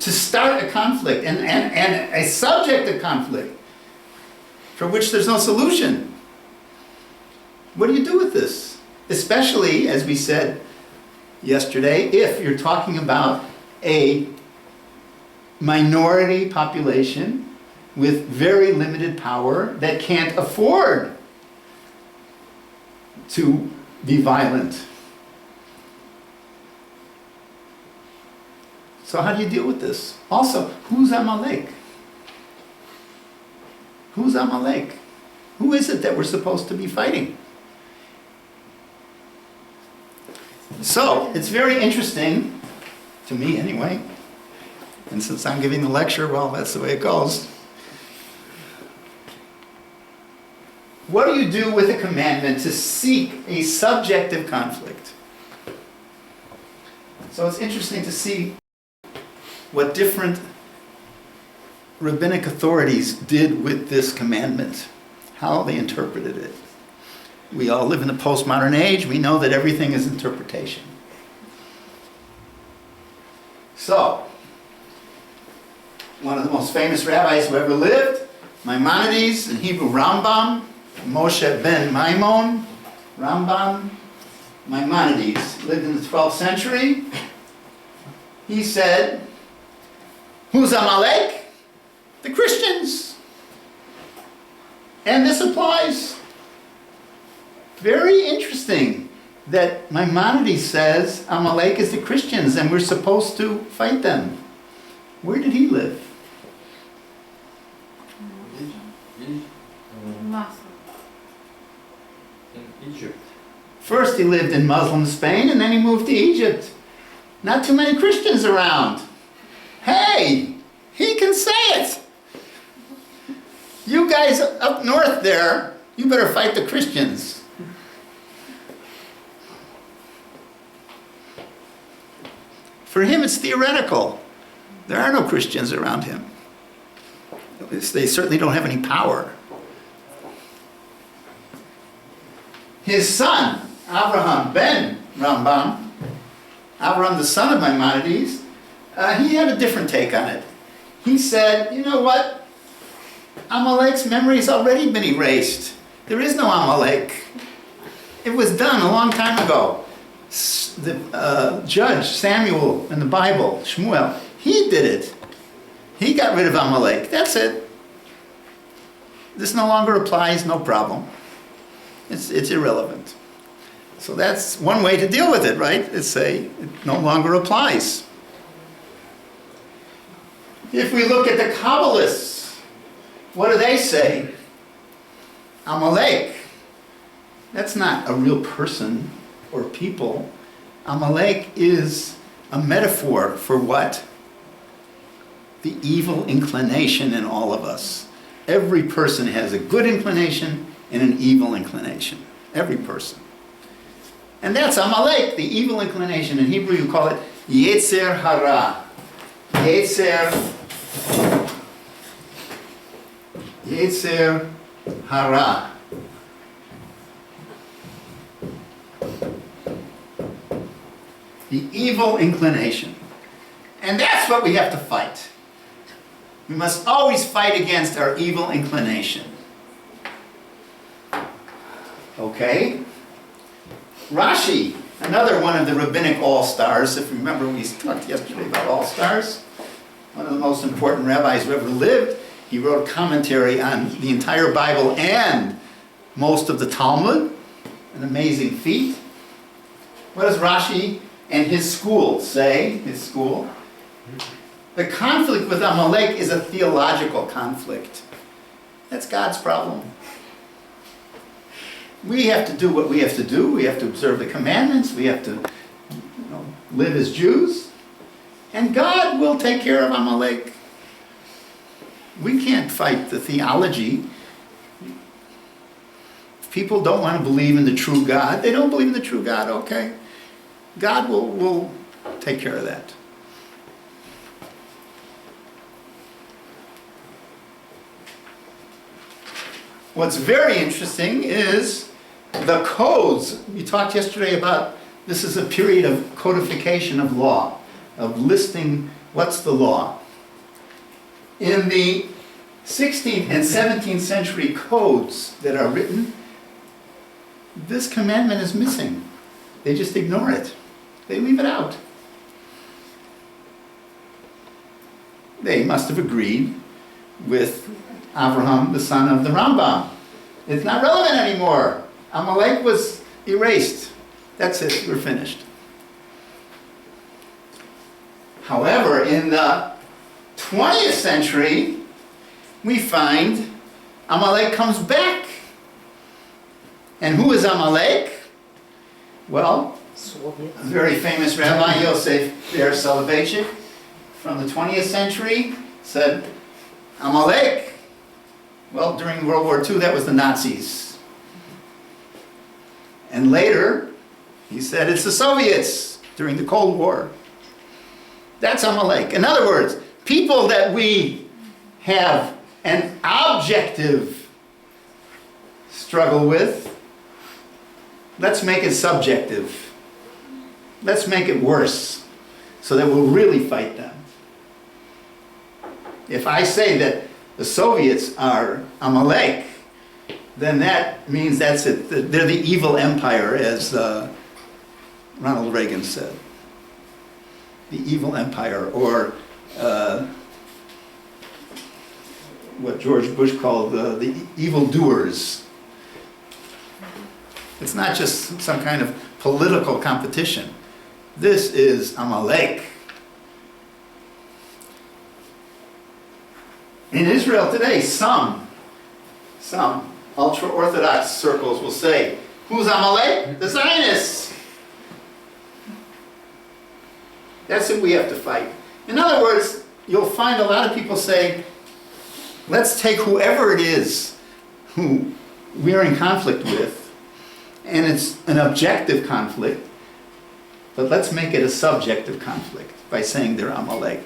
to start a conflict and a subject of conflict for which there's no solution? What do you do with this? Especially, as we said yesterday, if you're talking about a minority population with very limited power that can't afford to be violent. So how do you deal with this? Also, who's Amalek? Who's Amalek? Who is it that we're supposed to be fighting? So, it's very interesting, to me anyway, and since I'm giving the lecture, well, that's the way it goes. What do you do with a commandment to seek a subjective conflict? So it's interesting to see what different rabbinic authorities did with this commandment, how they interpreted it. We all live in the postmodern age. We know that everything is interpretation. So, one of the most famous rabbis who ever lived, Maimonides, in Hebrew Rambam, Moshe ben Maimon, Rambam, Maimonides, lived in the 12th century. He said, who's Amalek? The Christians. And this applies. Very interesting that Maimonides says Amalek is the Christians and we're supposed to fight them. Where did he live? In Egypt. First he lived in Muslim Spain and then he moved to Egypt. Not too many Christians around. Hey, he can say it. You guys up north there, you better fight the Christians. For him it's theoretical. There are no Christians around him. They certainly don't have any power. His son, Abraham ben Rambam, Abraham the son of Maimonides, he had a different take on it. He said, you know what? Amalek's memory has already been erased. There is no Amalek. It was done a long time ago. The judge, Samuel in the Bible, Shmuel, he did it. He got rid of Amalek. That's it. This no longer applies, no problem. It's irrelevant. So that's one way to deal with it, right? Is say it no longer applies. If we look at the Kabbalists, what do they say? Amalek, that's not a real person or people. Amalek is a metaphor for what? The evil inclination in all of us. Every person has a good inclination and an evil inclination. Every person. And that's Amalek, the evil inclination. In Hebrew you call it Yetzer Hara. Yetzer Hara. The evil inclination. And that's what we have to fight. We must always fight against our evil inclination. Okay? Rashi, another one of the rabbinic all-stars. If you remember, we talked yesterday about all-stars. One of the most important rabbis who ever lived. He wrote a commentary on the entire Bible and most of the Talmud. An amazing feat. What does Rashi and his school say? His school? The conflict with Amalek is a theological conflict. That's God's problem. We have to do what we have to do. We have to observe the commandments. We have to live as Jews. And God will take care of Amalek. We can't fight the theology. If people don't want to believe in the true God, they don't believe in the true God, okay. God will take care of that. What's very interesting is the codes. We talked yesterday about this is a period of codification of law. of listing what's the law. In the 16th and 17th century codes that are written, this commandment is missing. They just ignore it. They leave it out. They must have agreed with Abraham, the son of the Rambam. It's not relevant anymore. Amalek was erased. That's it, we're finished. However, in the 20th century, we find Amalek comes back. And who is Amalek? Well, Soviet. a very famous Rabbi, Yosef Ber Soloveitchik, from the 20th century, said, Amalek. Well, during World War II, that was the Nazis. And later, he said it's the Soviets during the Cold War. That's Amalek. In other words, people that we have an objective struggle with, let's make it subjective. Let's make it worse so that we'll really fight them. If I say that the Soviets are Amalek, then that means that's it. They're the evil empire, as Ronald Reagan said. The evil empire, or what George Bush called the evildoers. It's not just some kind of political competition. This is Amalek. In Israel today, some ultra-Orthodox circles will say, who's Amalek? The Zionists. That's who we have to fight. In other words, you'll find a lot of people say, let's take whoever it is who we're in conflict with, and it's an objective conflict, but let's make it a subjective conflict by saying they're Amalek.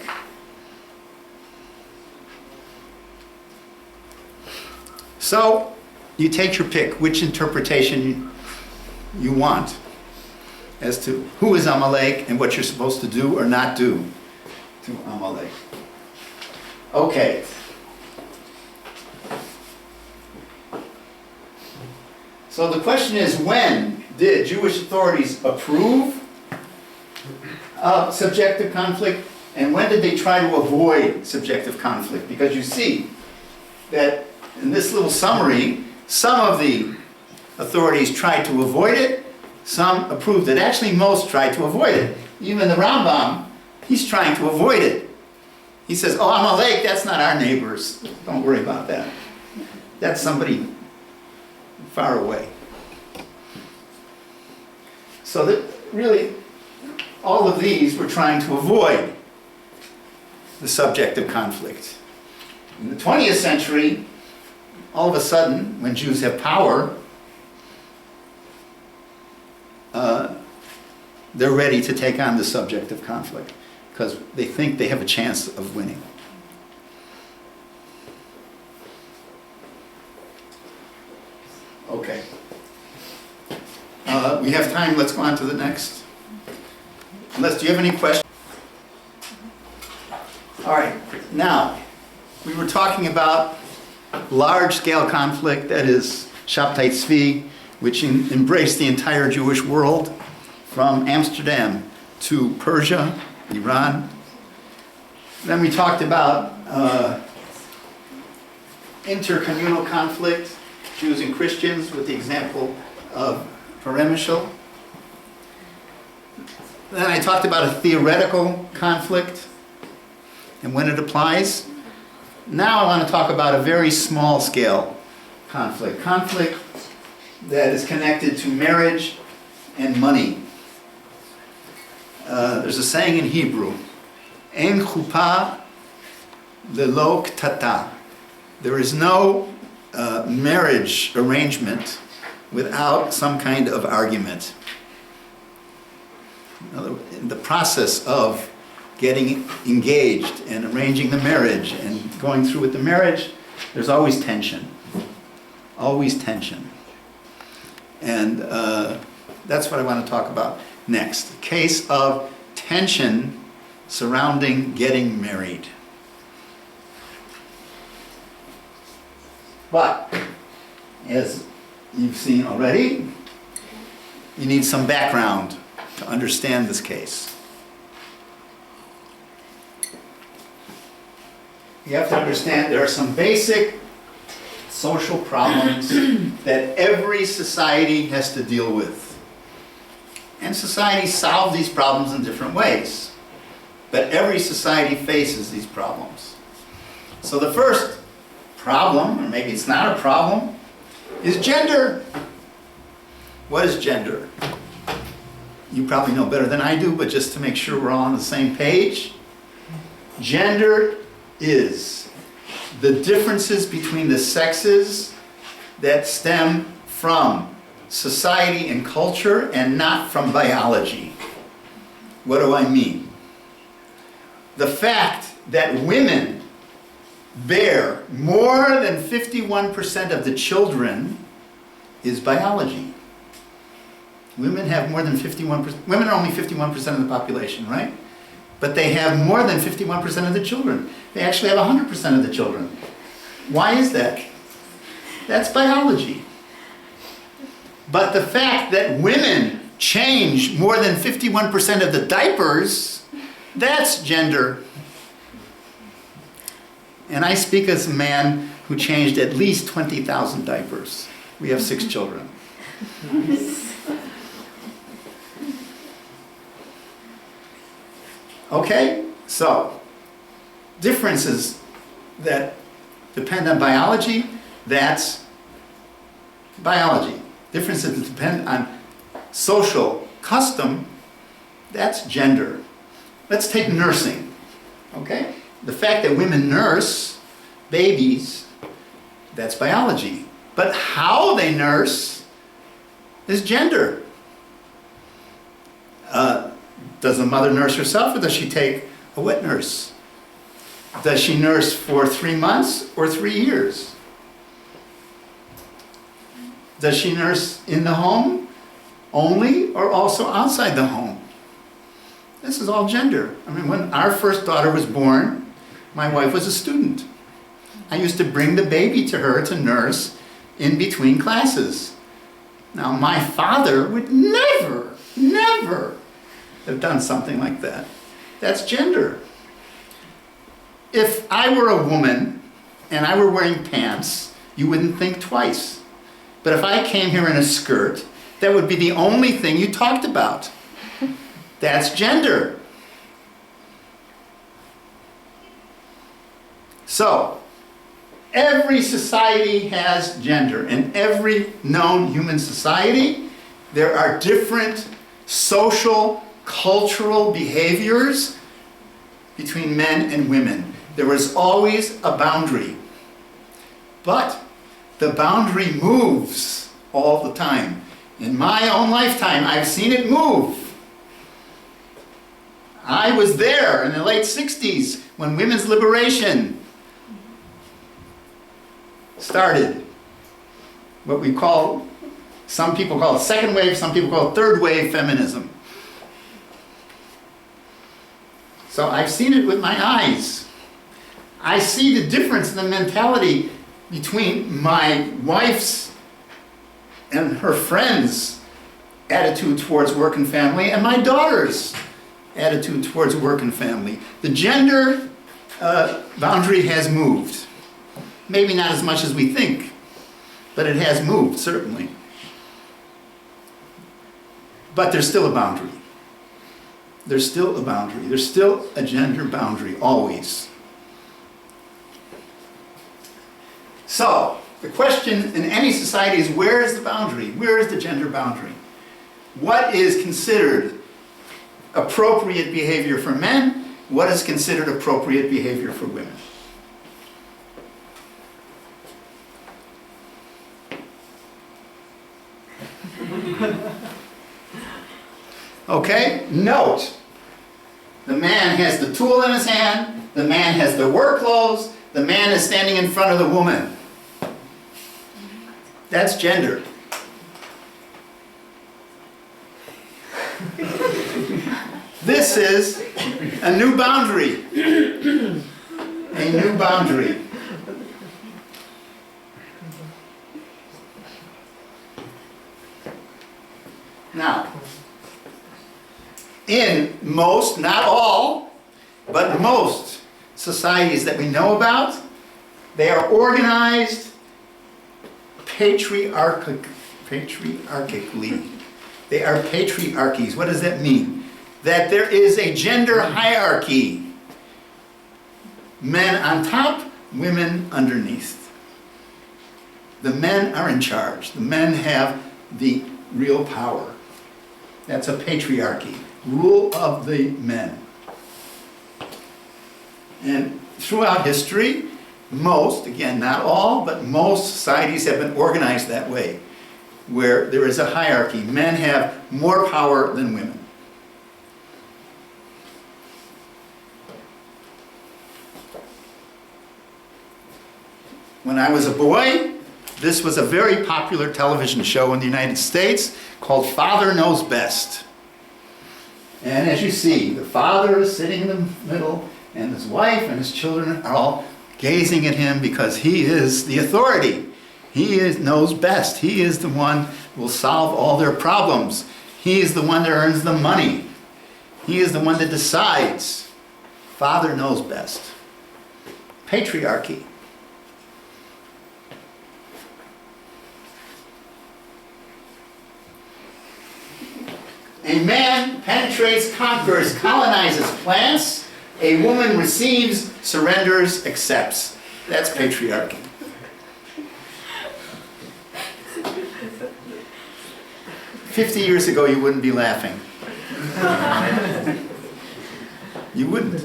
So, you take your pick, which interpretation you want as to who is Amalek and what you're supposed to do or not do to Amalek. Okay. So the question is, when did Jewish authorities approve of subjective conflict, and when did they try to avoid subjective conflict? Because you see that in this little summary, some of the authorities tried to avoid it, some approved it. Actually, most tried to avoid it. Even the Rambam, he's trying to avoid it. He says, oh, Amalek, that's not our neighbors. Don't worry about that. That's somebody far away. So that really, all of these were trying to avoid the subjective conflict. In the 20th century, all of a sudden, when Jews have power, they're ready to take on the subjective conflict because they think they have a chance of winning. Okay. We have time, let's go on to the next. Unless, do you have any questions? All right, now, we were talking about large-scale conflict, that is Shabtai Tzvi, which embraced the entire Jewish world, from Amsterdam to Persia, Iran. Then we talked about intercommunal conflict, Jews and Christians, with the example of Peremishal. Then I talked about a theoretical conflict and when it applies. Now I want to talk about a very small scale conflict. Conflict that is connected to marriage and money. There's a saying in Hebrew, En chuppah lelo ktata. There is no marriage arrangement without some kind of argument. In the process of getting engaged and arranging the marriage and going through with the marriage, there's always tension. Always tension. And that's what I want to talk about next. A case of tension surrounding getting married. But, as you've seen already, you need some background to understand this case. You have to understand there are some basic social problems that every society has to deal with. And societies solve these problems in different ways. But every society faces these problems. So the first problem, or maybe it's not a problem, is gender. What is gender? You probably know better than I do, but just to make sure we're all on the same page, gender is the differences between the sexes that stem from society and culture and not from biology. What do I mean? The fact that women bear more than 51% of the children is biology. Women have more than 51%, women are only 51% of the population, right? But they have more than 51% of the children. They actually have 100% of the children. Why is that? That's biology. But the fact that women change more than 51% of the diapers, that's gender. And I speak as a man who changed at least 20,000 diapers. We have 6 children. Okay, so differences that depend on biology, that's biology. Differences that depend on social custom, that's gender. Let's take nursing, okay? The fact that women nurse babies, that's biology. But how they nurse is gender. Does the mother nurse herself, or does she take a wet nurse? Does she nurse for 3 months or 3 years? Does she nurse in the home only, or also outside the home? This is all gender. I mean, when our first daughter was born, my wife was a student. I used to bring the baby to her to nurse in between classes. Now, my father would never have done something like that. That's gender. If I were a woman and I were wearing pants, you wouldn't think twice. But if I came here in a skirt, that would be the only thing you talked about. That's gender. So, every society has gender. In every known human society, there are different social, cultural behaviors between men and women. There is always a boundary. But the boundary moves all the time. In my own lifetime, I've seen it move. I was there in the late 60s when women's liberation started. What we call, some people call it second wave, some people call it third wave feminism. So I've seen it with my eyes. I see the difference in the mentality between my wife's and her friends' attitude towards work and family and my daughter's attitude towards work and family. The gender boundary has moved. Maybe not as much as we think, but it has moved, certainly. But there's still a boundary. There's still a boundary. There's still a gender boundary, always. So, the question in any society is, where is the boundary? Where is the gender boundary? What is considered appropriate behavior for men? What is considered appropriate behavior for women? Okay, note. The man has the tool in his hand, the man has the work clothes, the man is standing in front of the woman. That's gender. This is A new boundary. A new boundary. Now, in most, not all, but most societies that we know about, they are organized patriarchically. They are patriarchies. What does that mean? That there is a gender hierarchy. Men on top, women underneath. The men are in charge. The men have the real power. That's a patriarchy. Rule of the men. And throughout history, most, again, not all, but most societies have been organized that way, where there is a hierarchy. Men have more power than women. When I was a boy, this was a very popular television show in the United States called Father Knows Best. And as you see, the father is sitting in the middle, and his wife and his children are all gazing at him because he is the authority. Knows best. He is the one who will solve all their problems. He is the one that earns the money. He is the one that decides. Father knows best. Patriarchy. A man penetrates, conquers, colonizes, plants. A woman receives, surrenders, accepts. That's patriarchy. "50 years ago, you wouldn't be laughing. You wouldn't.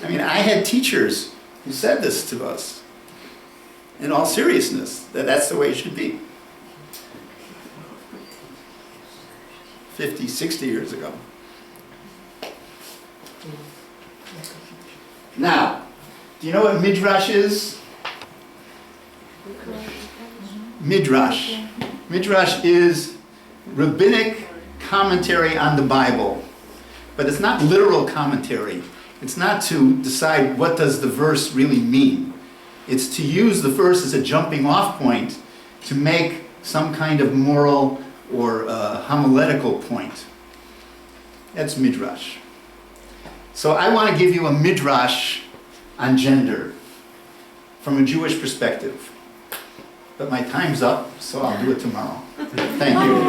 I mean, I had teachers who said this to us in all seriousness, that that's the way it should be. 50, 60 years ago. Now, do you know what Midrash is? Midrash. Midrash is rabbinic commentary on the Bible. But it's not literal commentary. It's not to decide what does the verse really mean. It's to use the verse as a jumping off point to make some kind of moral or homiletical point. That's Midrash. So I want to give you a Midrash on gender from a Jewish perspective. But my time's up, so I'll do it tomorrow. Thank you.